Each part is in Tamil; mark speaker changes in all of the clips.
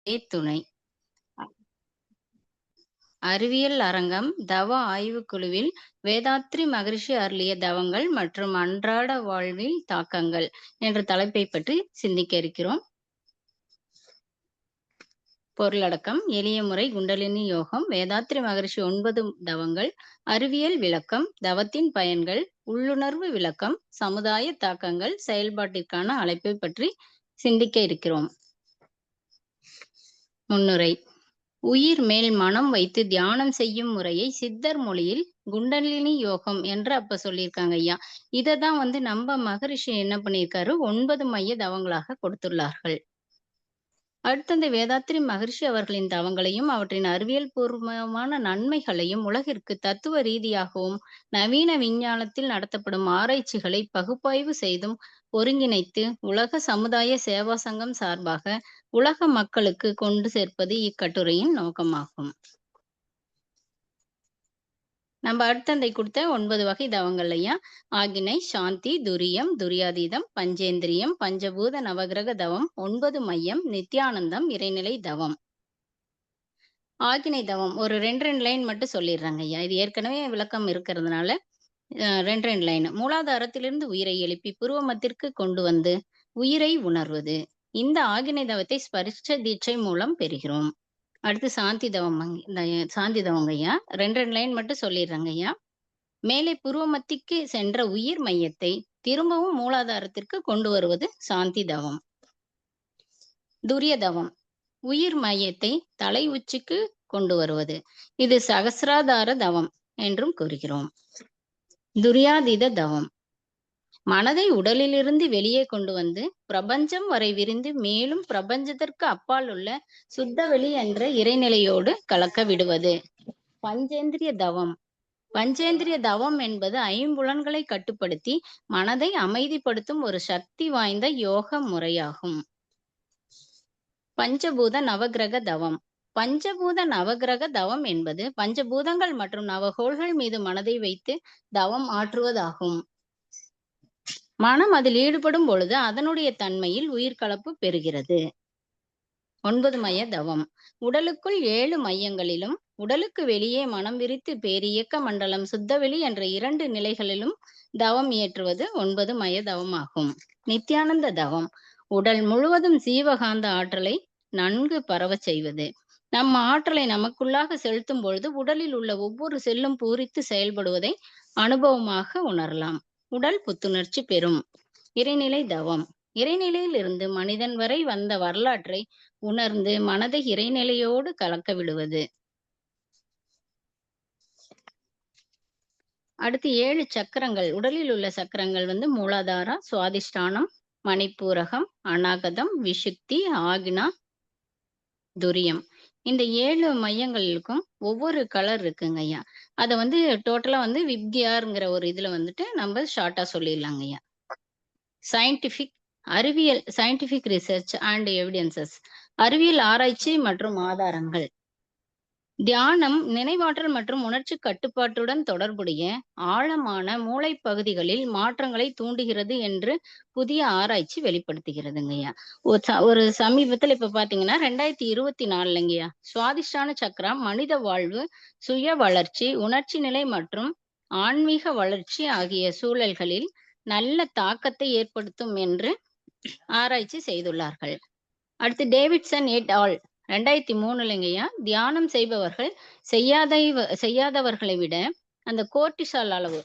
Speaker 1: துணை. அறிவியல் அரங்கம் தவ ஆய்வுக்குழுவில் வேதாத்ரி மகரிஷி அருளிய தவங்கள் மற்றும் அன்றாட வாழ்வில் தாக்கங்கள் என்ற தலைப்பை பற்றி சிந்திக்க இருக்கிறோம். பொருளடக்கம்: எளிய முறை குண்டலினி யோகம், வேதாத்ரி மகரிஷி 9 தவங்கள், அறிவியல் விளக்கம், தவத்தின் பயன்கள், உள்ளுணர்வு விளக்கம், சமுதாய தாக்கங்கள், செயல்பாட்டிற்கான அழைப்பை பற்றி சிந்திக்க இருக்கிறோம். முன்னுரை: உயிர் மேல் மனம் வைத்து தியானம் செய்யும் முறையை சித்தர் மொழியில் குண்டலினி யோகம் என்று அப்ப சொல்லியிருக்காங்க ஐயா. இததான் நம்ம மகரிஷி என்ன பண்ணியிருக்காரு, 9 மைய தவங்களாக கொடுத்துள்ளார்கள். அடுத்தது வேதாத்ரி மகரிஷி அவர்களின் தவங்களையும் அவற்றின் அறிவியல் பூர்வமான நன்மைகளையும் உலகிற்கு தத்துவ ரீதியாகவும் நவீன விஞ்ஞானத்தில் நடத்தப்படும் ஆராய்ச்சிகளை பகுப்பாய்வு செய்தும் ஒருங்கிணைத்து உலக சமுதாய சேவா சங்கம் சார்பாக உலக மக்களுக்கு கொண்டு சேர்ப்பது இக்கட்டுரையின் நோக்கமாகும். நம்ம அடுத்தந்தை கொடுத்த 9 வகை தவங்கள் ஐயா. ஆகினை, சாந்தி, துரியம், துரியாதீதம், பஞ்சேந்திரியம், பஞ்சபூத நவகிரக தவம், 9 மையம், நித்யானந்தம், இறைநிலை தவம். ஆகினை தவம் ஒரு 2 லைன் மட்டும் சொல்லிடுறாங்க ஐயா. இது ஏற்கனவே விளக்கம் இருக்கிறதுனால 2 லைன். மூலாதாரத்திலிருந்து உயிரை எழுப்பி புருவமத்திற்கு கொண்டு வந்து உயிரை உணர்வது. இந்த ஆகினை தவத்தை ஸ்பரிஷ்ட தீட்சை மூலம் பெறுகிறோம். அடுத்து சாந்தி தவம் சாந்தி தவங்க ஐயா. 2 லைன் மட்டும் சொல்லிடுறாங்க ஐயா. மேலே புருவமத்திக்கு சென்ற உயிர் மையத்தை திரும்பவும் மூலாதாரத்திற்கு கொண்டு வருவது சாந்தி தவம். துரிய தவம் உயிர் மையத்தை தலை உச்சிக்கு கொண்டு வருவது. இது சகசிராதார தவம் என்றும் கூறுகிறோம். துரியாதீத தவம் மனதை உடலிலிருந்து வெளியே கொண்டு வந்து பிரபஞ்சம் வரை விரிந்து மேலும் பிரபஞ்சத்திற்கு அப்பால் உள்ள சுத்தவெளி என்ற இறைநிலையோடு கலக்க விடுவது. பஞ்சேந்திரிய தவம் பஞ்சேந்திரிய தவம் என்பது 5 புலன்களை கட்டுப்படுத்தி மனதை அமைதிப்படுத்தும் ஒரு சக்தி வாய்ந்த யோக முறையாகும். பஞ்சபூத நவகிரக தவம் பஞ்சபூத நவகிரக தவம் என்பது பஞ்சபூதங்கள் மற்றும் நவகோள்கள் மீது மனதை வைத்து தவம் ஆற்றுவதாகும். மனம் அதில் ஈடுபடும் பொழுது அதனுடைய தன்மையில் உயிர்கலப்பு பெறுகிறது. 9 மைய தவம் உடலுக்குள் 7 மையங்களிலும் உடலுக்கு வெளியே மனம் விரித்து பேரியக்க மண்டலம் சுத்தவெளி என்ற 2 நிலைகளிலும் தவம் இயற்றுவது 9 மைய தவமாகும். நித்யானந்த தவம் உடல் முழுவதும் ஜீவகாந்த ஆற்றலை நன்கு பரவச் செய்வது. நம் ஆற்றலை நமக்குள்ளாக செலுத்தும் பொழுது உடலில் உள்ள ஒவ்வொரு செல்லும் பூரித்து செயல்படுவதை அனுபவமாக உணரலாம். உடல் புத்துணர்ச்சி பெறும். இறைநிலை தவம் இறைநிலையில் இருந்து மனிதன் வரை வந்த வரலாற்றை உணர்ந்து மனதை இறைநிலையோடு கலக்க விடுவது. அடுத்து 7 சக்கரங்கள் உடலில் உள்ள சக்கரங்கள் மூலாதாரா, சுவாதிஷ்டானம், மணிப்பூரகம், அநாகதம், விசுக்தி, ஆக்னா, துரியம். இந்த 7 மையங்களுக்கும் ஒவ்வொரு கலர் இருக்குங்க ஐயா. அதை டோட்டலா விப்கியார்ங்கிற ஒரு இதுல நம்ம ஷார்ட்டா சொல்லிடலாங்க ஐயா. சயின்டிபிக் ரிசர்ச் அண்ட் எவிடன்சஸ் அறிவியல் ஆராய்ச்சி மற்றும் ஆதாரங்கள். தியானம் நினைவாற்றல் மற்றும் உணர்ச்சி கட்டுப்பாட்டுடன் தொடர்புடைய ஆழமான மூளை பகுதிகளில் மாற்றங்களை தூண்டுகிறது என்று புதிய ஆராய்ச்சி வெளிப்படுத்துகிறதுங்கய்யா. ஒரு சமீபத்துல இப்ப பாத்தீங்கன்னா 2024 சுவாதிஷ்டான சக்கரம் மனித வாழ்வு, சுய வளர்ச்சி, உணர்ச்சி நிலை மற்றும் ஆன்மீக வளர்ச்சி ஆகிய சூழல்களில் நல்ல தாக்கத்தை ஏற்படுத்தும் என்று ஆராய்ச்சி செய்துள்ளார்கள். அடுத்து டேவிட்சன் எட் ஆல் 2003 தியானம் செய்பவர்கள் செய்யாதவர்களை விட அந்த கோர்டிசால் அளவு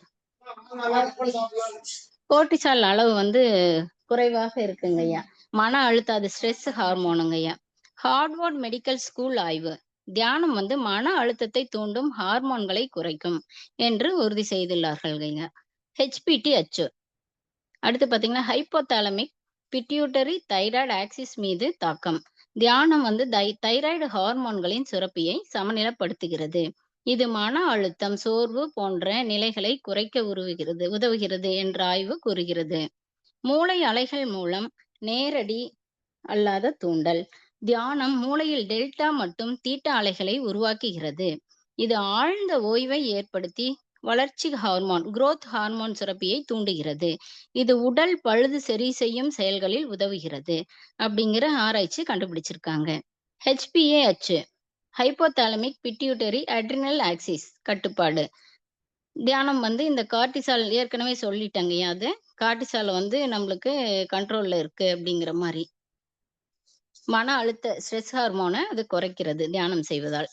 Speaker 1: குறைவாக இருக்குங்கய்யா. மன அழுத்தம், அது ஸ்ட்ரெஸ் ஹார்மோனுங்கய்யா. ஹார்வர்ட் மெடிக்கல் ஸ்கூல் ஆய்வு தியானம் மன அழுத்தத்தை தூண்டும் ஹார்மோன்களை குறைக்கும் என்று உறுதி செய்துள்ளார்கள். HPT அச்சு. அடுத்து பாத்தீங்கன்னா ஹைப்போதாலமிக் பிட்யூட்டரி தைராய்டு ஆக்சிஸ் மீது தாக்கம். தியானம் தைராய்டு ஹார்மோன்களின் சுரப்பியை சமநிலைப்படுத்துகிறது. இது மன அழுத்தம், சோர்வு போன்ற நிலைகளை குறைக்க உதவுகிறது என்ற ஆய்வு கூறுகிறது. மூளை அலைகள் மூலம் நேரடி அல்லாத தூண்டல். தியானம் மூளையில் டெல்டா மற்றும் தீட்டா அலைகளை உருவாக்குகிறது. இது ஆழ்ந்த ஓய்வை ஏற்படுத்தி வளர்ச்சி ஹார்மோன் குரோத் ஹார்மோன் சுரப்பியை தூண்டுகிறது. இது உடல் பழுது சரி செய்யும் செயல்களில் உதவுகிறது அப்படிங்கிற ஆராய்ச்சி கண்டுபிடிச்சிருக்காங்க. HPAH ஹைப்போதாலமிக் பிட்யூட்டரி அட்ரினல் ஆக்சிஸ் கட்டுப்பாடு. தியானம் வந்து இந்த கார்ட்டிசால் ஏற்கனவே சொல்லிட்டேங்கய்யா அது. கார்ட்டிசால் வந்து நம்மளுக்கு கண்ட்ரோல்ல இருக்கு அப்படிங்கிற மாரி. மன அழுத்த ஸ்ட்ரெஸ் ஹார்மோன அது குறைக்கிறது தியானம் செய்வதால்.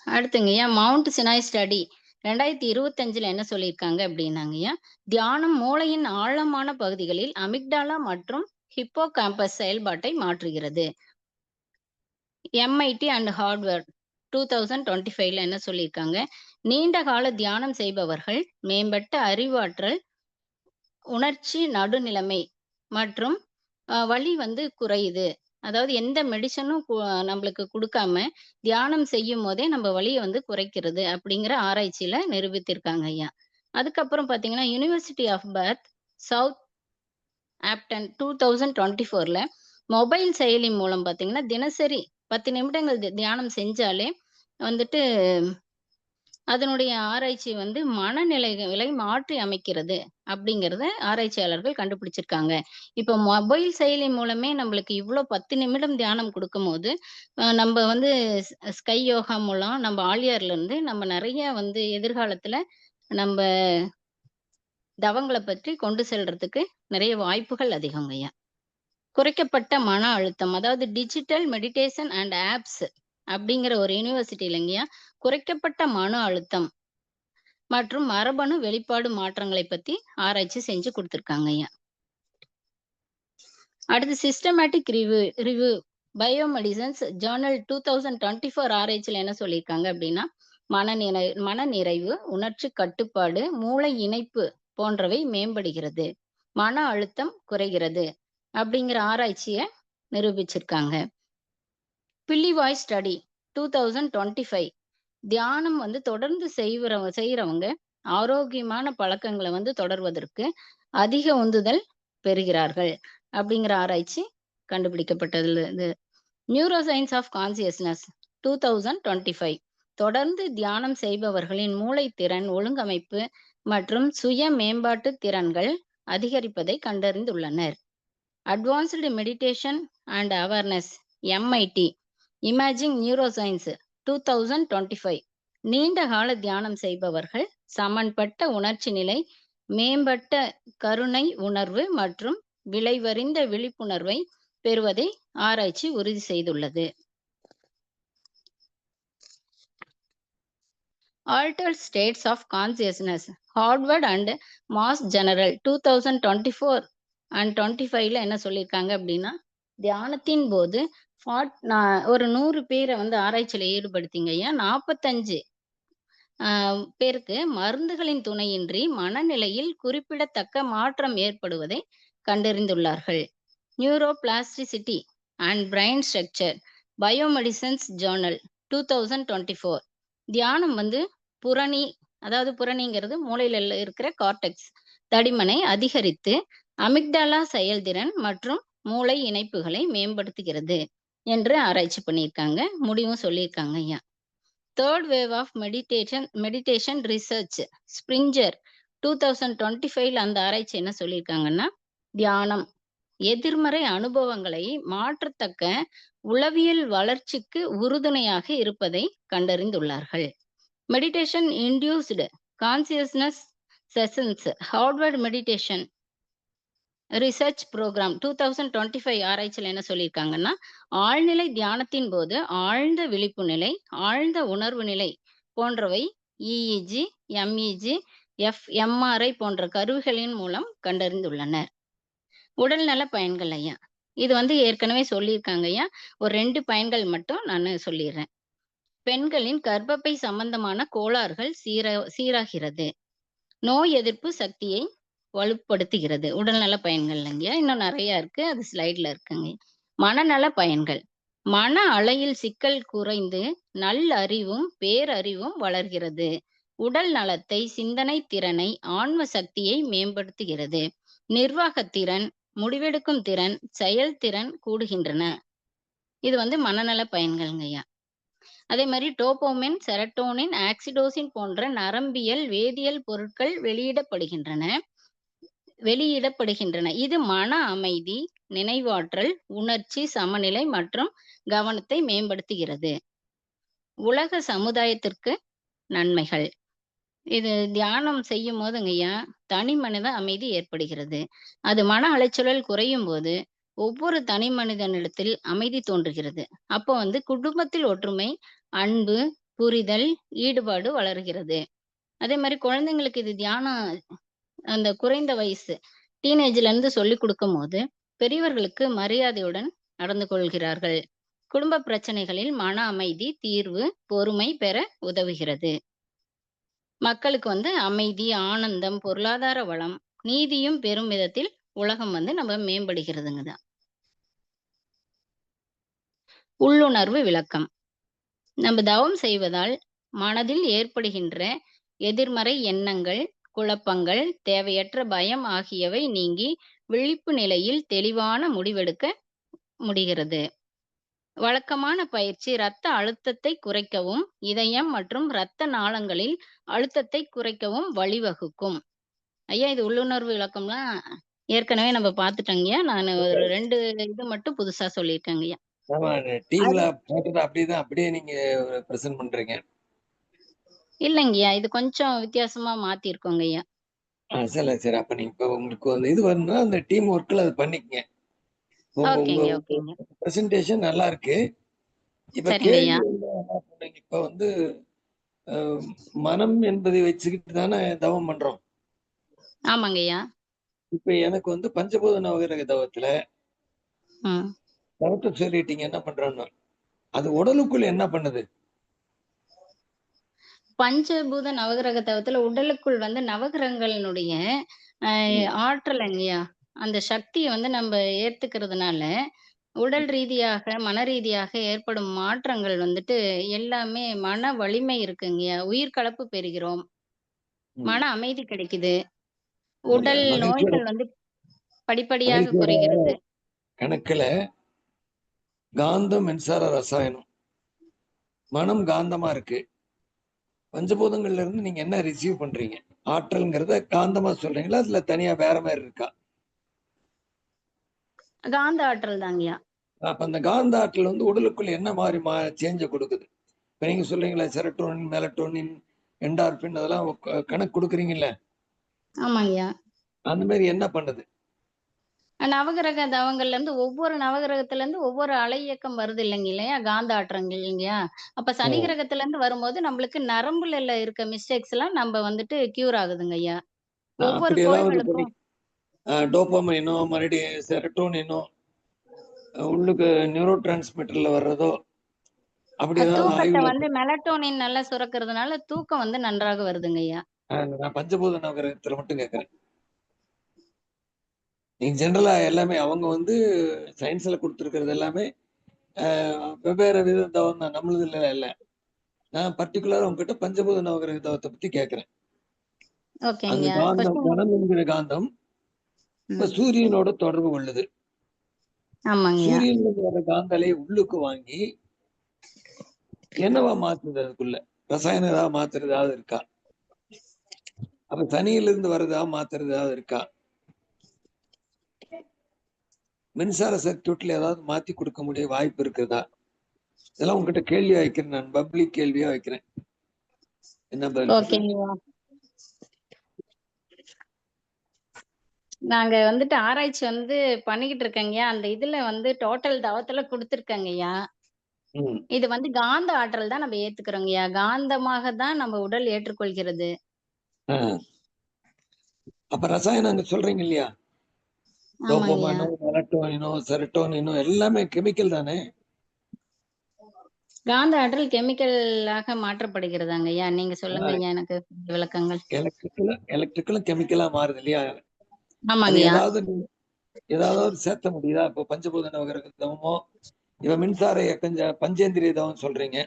Speaker 1: அடுத்துங்கய்யா மவுண்ட் சினாய் ஸ்டடி 2025ல என்ன சொல்லியிருக்காங்க அப்படின்னாங்கய்யா, தியானம் மூளையின் ஆழமான பகுதிகளில் அமிக்டாலா மற்றும் ஹிப்போகாம்பஸ் செயல்பாட்டை மாற்றுகிறது. MIT அண்ட் ஹார்வர்ட் 2025ல என்ன சொல்லியிருக்காங்க, நீண்ட கால தியானம் செய்பவர்கள் மேம்பட்ட அறிவாற்றல், உணர்ச்சி நடுநிலைமை மற்றும் வலி வந்து குறையுது. அதாவது எந்த மெடிசனும் நம்மளுக்கு குடுக்காம, தியானம் செய்யும்போதே நம்ம வலிய வந்து குறைக்கிறது அப்படிங்கிற ஆராய்ச்சியில நிரூபித்திருக்காங்க ஐயா. அதுக்கப்புறம் பார்த்தீங்கன்னா, university of Perth, Southampton 2024ல மொபைல் செயலி மூலம் பார்த்தீங்கன்னா, தினசரி 10 நிமிடங்கள் தியானம் செஞ்சாலே வந்துட்டு அதனுடைய ஆராய்ச்சி வந்து மனநிலைகளை மாற்றி அமைக்கிறது அப்படிங்கிறத ஆராய்ச்சியாளர்கள் கண்டுபிடிச்சிருக்காங்க. இப்போ மொபைல் செயலி மூலமே நம்மளுக்கு இவ்ளோ 10 நிமிடம் தியானம் குடுக்கும்போது, நம்ப வந்து ஸ்கை யோகா மூலம் நம்ம ஆழியார்லேருந்து நம்ம நெறைய வந்து எதிர்காலத்துல நம்ப தவங்கள பற்றி கொண்டு செல்றதுக்கு நெறைய வாய்ப்புகள் அதிகங்கய்யா. குறைக்கப்பட்ட மன அழுத்தம். அதாவது டிஜிட்டல் மெடிடேஷன் அண்ட் ஆப்ஸ் அப்படிங்கிற ஒரு யுனிவர்சிட்டிலங்கயா, குறைக்கப்பட்ட மன அழுத்தம் மற்றும் மரபணு வெளிப்பாடு மாற்றங்களைப் பத்தி ஆராய்ச்சி செஞ்சு குடுத்துருக்காங்கய்யா. அடுத்து சிஸ்டமேட்டிக் ரிவ்யூ பயோமெடிசின்ஸ் ஜர்னல் 2024 ஆராய்ச்சியில என்ன சொல்லியிருக்காங்க அப்படின்னா, மனநிறைவு, உணர்ச்சி கட்டுப்பாடு, மூளை இணைப்பு போன்றவை மேம்படுகிறது. மன அழுத்தம் குறைகிறது. அப்படிங்கிற ஆராய்ச்சிய நிரூபிச்சிருக்காங்க. பில்லி வாய்ஸ் ஸ்டடி 2025 தியானம் வந்து தொடர்ந்து செய்றவங்க ஆரோக்கியமான பழக்கங்கள வந்து தொடர்வதற்கு அதிக உந்துதல் பெறுகிறார்கள். அப்படிங்கிற ஆராய்ச்சி கண்டுபிடிக்கப்பட்டதுல இது. நியூரோ சயன்ஸ் ஆஃப் கான்ஷியஸ்னஸ் 2025 தொடர்ந்து தியானம் செய்பவர்களின் மூளை திறன், ஒழுங்கமைப்பு மற்றும் சுய மேம்பாட்டு திறன்கள் அதிகரிப்பதை கண்டறிந்துள்ளனர். Advanced meditation and awareness MIT imaging neuroscience 2025 நீண்ட கால தியானம் செய்பவர்கள் சமன்பட்ட உணர்ச்சி நிலை, மேம்பட்ட கருணை உணர்வு மற்றும் விளைவறிந்த விழிப்புணர்வை பெறுவதை ஆராய்ச்சி உறுதி செய்துள்ளது. Altered states of consciousness Harvard and Mass General 2024 and 25ல என்ன சொல்லியிருக்காங்க அப்படின்னா, தியானத்தின் போது ஒரு 100 பேரை வந்து ஆராய்ச்சியில ஈடுபடுத்திங்கய்யா, 45 பேருக்கு மருந்துகளின் துணையின்றி மனநிலையில் குறிப்பிடத்தக்க மாற்றம் ஏற்படுவதை கண்டறிந்துள்ளார்கள். Neuroplasticity and brain structure biomedicines journal 2024 தியானம் வந்து புரணிங்கிறது மூளையில இருக்கிற கார்டெக்ஸ் தடிமனை அதிகரித்து அமிக்டாலா செயல்திறன் மற்றும் மூளை இணைப்புகளை மேம்படுத்துகிறது என்று ஆராய்ச்சி பண்ணியிருக்காங்க. முடிவும் சொல்லியிருக்காங்க ஐயா. Third wave of meditation research Springer 2025ல அந்த ஆராய்ச்சி என்ன சொல்லியிருக்காங்கன்னா, தியானம் எதிர்மறை அனுபவங்களை மாற்றத்தக்க உளவியல் வளர்ச்சிக்கு உறுதுணையாக இருப்பதை கண்டறிந்துள்ளார்கள். Meditation induced consciousness sessions Harvard meditation research programme 2025 ஆராய்ச்சியில என்ன சொல்லியிருக்காங்கன்னா, ஆழ்நிலை தியானத்தின் போது ஆழ்ந்த விழிப்பு நிலை, ஆழ்ந்த உணர்வு நிலை போன்றவை EEG, MEG, fMRI போன்ற கருவிகளின் மூலம் கண்டறிந்துள்ளனர். உடல்நல பயன்கள் ஐயா. இது வந்து ஏற்கனவே சொல்லியிருக்காங்க ஐயா. ஒரு 2 பயன்கள் மட்டும் நானு சொல்லிர்றேன். பெண்களின் கர்ப்பப்பை சம்பந்தமான கோளாறுகள் சீராகிறது. நோய் எதிர்ப்பு சக்தியை வலுப்படுத்துகிறது. உடல்நல பயன்கள்லங்க. இன்னும் நெறைய இருக்கு. அது ஸ்லைட்ல இருக்குங்க. மனநல பயன்கள். மன அலையில் சிக்கல் குறைந்து நல்லறிவும், பேரறிவும் வளர்கிறது. உடல் நலத்தை, சிந்தனை திறனை, ஆன்ம சக்தியை மேம்படுத்துகிறது. நிர்வாகத்திறன், முடிவெடுக்கும் திறன், செயல்திறன் கூடுகின்றன. இது வந்து மனநல பயன்கள்ங்கய்யா. அதே மாரி டோபோமைன், செரட்டோனின், ஆக்சிடோசின் போன்ற நரம்பியல், வேதியியல் பொருட்கள் வெளியிடப்படுகின்றன. இது மன அமைதி, நினைவாற்றல், உணர்ச்சி சமநிலை மற்றும் கவனத்தை மேம்படுத்துகிறது. உலக சமுதாயத்திற்கு நன்மைகள். இது தியானம் செய்யும்போதுங்கய்யா, தனி மனித அமைதி ஏற்படுகிறது. அது மன அலைச்சல் குறையும்போது, ஒவ்வொரு தனி மனிதனிடத்தில் அமைதி தோன்றுகிறது. அப்போ குடும்பத்தில் ஒற்றுமை, அன்பு, புரிதல், ஈடுபாடு வளர்கிறது. அதே மாரி குழந்தைங்களுக்கு இது தியானம் அந்த குறைந்த வயசு டீனேஜ்ல இருந்து சொல்லிக் குடுக்கும்போது, பெரியவர்களுக்கு மரியாதையுடன் நடந்து கொள்கிறார்கள். குடும்ப பிரச்சனைகளில் மன அமைதி, தீர்வு, பொறுமை பெற உதவுகிறது. மக்களுக்கு அமைதி, ஆனந்தம், பொருளாதார வளம், நீதியும் பெறும் விதத்தில் உலகம் நம்ம மேம்படுகிறதுங்க தான். உள்ளுணர்வு விளக்கம். நம்ம தவம் செய்வதால் மனதில் ஏற்படுகின்ற எதிர்மறை எண்ணங்கள், குழப்பங்கள், தேவையற்ற பயம் ஆகியவை நீங்கி விழிப்பு நிலையில் தெளிவான முடிவெடுக்க முடிகிறது. வழக்கமான பயிற்சி இரத்த அழுத்தத்தை குறைக்கவும், இதயம் மற்றும் இரத்த நாளங்களில் அழுத்தத்தை குறைக்கவும் வழிவகுக்கும். ஐயா, இது உள்ளுணர்வு விளக்கம்லாம் ஏற்கனவே நம்ம பார்த்துட்டோங்கய்யா. நானு ஒரு 2 இது மட்டும் புதுசா சொல்லியிருக்கேங்கய்யா.
Speaker 2: ஆமா. டிவில
Speaker 1: அது
Speaker 2: போட்டத அப்படிதான் அப்படியே நீங்க பிரசன்ட் பண்றீங்க.
Speaker 1: இல்லைங்கய்யா. இது கொஞ்சம் வித்தியாசமா மாத்தியிருக்கோங்கய்யா.
Speaker 2: சரி, சரி. அப்ப நீங்க இப்ப உங்களுக்கு இது வரணும்னா, அந்த டீம் ஒர்க்ல அத பண்ணிக்கங்க. உங்க உங்க
Speaker 1: ஓகேங்க,
Speaker 2: உங்க
Speaker 1: ஓகேங்க.
Speaker 2: பிரசன்டேஷன் நல்லா இருக்கு. இப்ப கேள்வி
Speaker 1: சரிங்கய்யா.
Speaker 2: என்ன சொன்னீங்க, இப்ப அ மனம் என்பதை வச்சுக்கிட்டு தானே தவம் பண்றோம்.
Speaker 1: ஆமாங்கய்யா.
Speaker 2: இப்ப எனக்கு பஞ்சபூத நவகிரக தவத்துல
Speaker 1: ம்.
Speaker 2: தவத்த சொல்லிட்டீங்க என்ன பண்றோம்னு. அது உடலுக்குள்ள என்ன பண்ணுது?
Speaker 1: பஞ்சபூத நவகிரக தவத்துல உடலுக்குள் நவகிரகங்களினுடைய அ
Speaker 2: ம்.
Speaker 1: ஆற்றலைங்கய்யா. அந்த சக்திய நம்ப ஏத்துக்கிறதுனால, உடல் ரீதியாக, மன ரீதியாக ஏற்படும் மாற்றங்கள் எல்லாமே மன வலிமை இருக்குங்கய்யா. உயிர் கலப்பு பெறுகிறோம்.
Speaker 2: ம்.
Speaker 1: மன அமைதி கிடைக்குது.
Speaker 2: இல்ல
Speaker 1: உடல்
Speaker 2: மகிழ்ச்சியோட
Speaker 1: நோய்கள் படிப்படியாக
Speaker 2: மகிழ்ச்சியோட
Speaker 1: குறைகிறது.
Speaker 2: கணக்குல காந்தம், மின்சார, ரசாயனம். மனம் காந்தமா இருக்கு. பஞ்சபூதங்கள்ல இருந்து நீங்க என்ன ரிசீவ் பண்றீங்க? ஆற்றல்ங்கிறத காந்தமா சொல்றீங்களா? இல்ல தனியா வேற மாரி இருக்கா?
Speaker 1: காந்த ஆற்றல் தாங்கய்யா.
Speaker 2: அப்ப அந்த காந்த ஆற்றல் உடலுக்குள்ள என்ன மாரி சேஞ்ச குடுக்குது? இப்ப நீங்க சொல்றீங்கல்ல செரட்டோனின், மெலட்டோனின், என்டார்பின் அதெல்லாம் கணக்கு குடுக்குறீங்கல்ல?
Speaker 1: ஆமாங்கய்யா.
Speaker 2: அந்த மாரி என்ன பண்ணுது?
Speaker 1: நவகிரக தவங்கள்லேருந்து ஒவ்வொரு நவகிரகத்துலேருந்து ஒவ்வொரு அலை இயக்கம் வருது இல்லையா? காந்த ஆற்றங்கள் இல்லையா? அப்ப சனி
Speaker 2: ம்.
Speaker 1: கிரகத்துலேருந்து வரும்போது நம்மளுக்கு நரம்புல இருக்க மிஸ்டேக்ஸ்லாம் நம்ப கியூர் ஆகுதுங்கய்யா. ஒவ்வொரு
Speaker 2: அப்படி ஏதாவது பண்ணி
Speaker 1: கோள்களுக்கும்
Speaker 2: டோபமைனோ, மறுபடியும் செரட்டோனினோ, உள்ளுக்கு நியூரோ டிரான்ஸ்மிட்டர்ல வர்றதோ, அப்படி ஏதாவது
Speaker 1: தூக்கத்த
Speaker 2: ஆய்வுல
Speaker 1: மெலட்டோனின் நல்லா சுரக்கிறதுனால தூக்கம் நன்றாக வருதுங்கய்யா.
Speaker 2: நான் பஞ்சபூத நவகிரகத்துல மட்டும் கேட்கிறேன். நீங்க ஜெனரலா எல்லாமே அவங்க சயின்ஸ்ல குடுத்துருக்கிறது எல்லாமே அ வெவ்வேறு வித தவம் தான். நம்மளுதுல இல்ல. நான் பர்ட்டிகுலரா உங்ககிட்ட பஞ்சபூத நவகிரக தவத்த பத்தி கேட்கிறேன். அந்த
Speaker 1: ஓகேங்கய்யா.
Speaker 2: காந்தம்,
Speaker 1: கொஸ்டின்
Speaker 2: மனம் என்கிற காந்தம் இப்ப
Speaker 1: ம்.
Speaker 2: சூரியனோட தொடர்பு கொள்ளுது.
Speaker 1: ஆமாங்கய்யா.
Speaker 2: சூரியன்ல வர காந்த அலைய உள்ளுக்கு வாங்கி என்னவா மாத்துது அதுக்குள்ள? ரசாயனம் ஏதாவது மாத்துறது ஏதாவது இருக்கா? அப்ப சனியிலிருந்து வர்றதா மாத்துறது ஏதாவது இருக்கா? மின்சார சர்க்யூட்ல ஏதாவது மாத்தி குடுக்க முடிய வாய்ப்பு இருக்குதா? இதெல்லாம் உங்ககிட்ட கேள்வியா வைக்கிறேன் நான். பப்ளிக் கேள்வியா வைக்கிறேன். என்ன பதில் சொல்றீங்க?
Speaker 1: ஓகேங்கய்யா. நாங்க ஆராய்ச்சி பண்ணிக்கிட்டு இருக்கேங்கய்யா. அந்த இதுல டோட்டல் தவத்துல குடுத்துருக்கேங்கய்யா.
Speaker 2: ம்.
Speaker 1: இது காந்த ஆற்றல் தான் நம்ம ஏத்துக்கிறோங்கய்யா. காந்தமாக தான் நம்ம உடல் ஏற்றுக்கொள்கிறது.
Speaker 2: ஆ. அப்ப ரசாயனம் அங்க சொல்றீங்க இல்லையா?
Speaker 1: ஆமாங்கய்யா.
Speaker 2: டோபமைனோ, மெலட்டோனினோ, செரட்டோனினோ எல்லாமே கெமிக்கல் தானே?
Speaker 1: காந்த ஆற்றல் கெமிக்கலாக மாற்றப்படுகிறதாங்கய்யா. நீங்க
Speaker 2: ஆ
Speaker 1: சொல்லுங்கய்யா எனக்கு விளக்கங்கள்.
Speaker 2: எலக்ட்ரிக்கலும் கெமிக்கலா மாறுது இல்லையா? அது
Speaker 1: ஆமாங்கய்யா.
Speaker 2: ஏதாவது சேர்த்த முடியுதா? இப்போ பஞ்சபூத நவகிரக தவமோ, இப்ப மின்சார பஞ்சேந்திரிய தவம் சொல்றீங்க.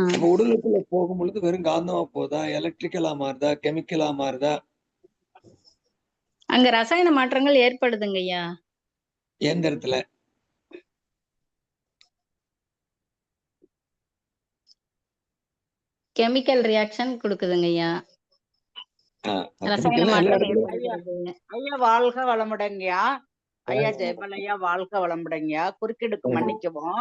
Speaker 2: அப்ப
Speaker 1: ம்.
Speaker 2: உடலுக்குள்ள போகும்பொழுது வெறும் காந்தமா போதா? எலக்ட்ரிக்கலா மாறுதா? கெமிக்கலா மாறுதா?
Speaker 1: அங்க ரசாயன மாற்றங்கள் ஏற்படுதுங்கய்யா.
Speaker 2: எந்திரத்துல.
Speaker 1: Chemical reaction குடுக்குதுங்கய்யா.
Speaker 2: ஆ
Speaker 1: ரசாயன
Speaker 2: கெமிக்கல்னா எல்லா
Speaker 1: மாற்றம்
Speaker 2: இடத்துலயும்
Speaker 3: ஐயா
Speaker 1: ஏற்படுகிறது.
Speaker 3: ஐயா வாழ்க வளமுடன்யா. ஐயா ஜெயபால் ஐயா, வாழ்க வளமுடைங்கய்யா. குறுக்கிடுக்கு
Speaker 2: ம்.
Speaker 3: மன்னிக்கவும்.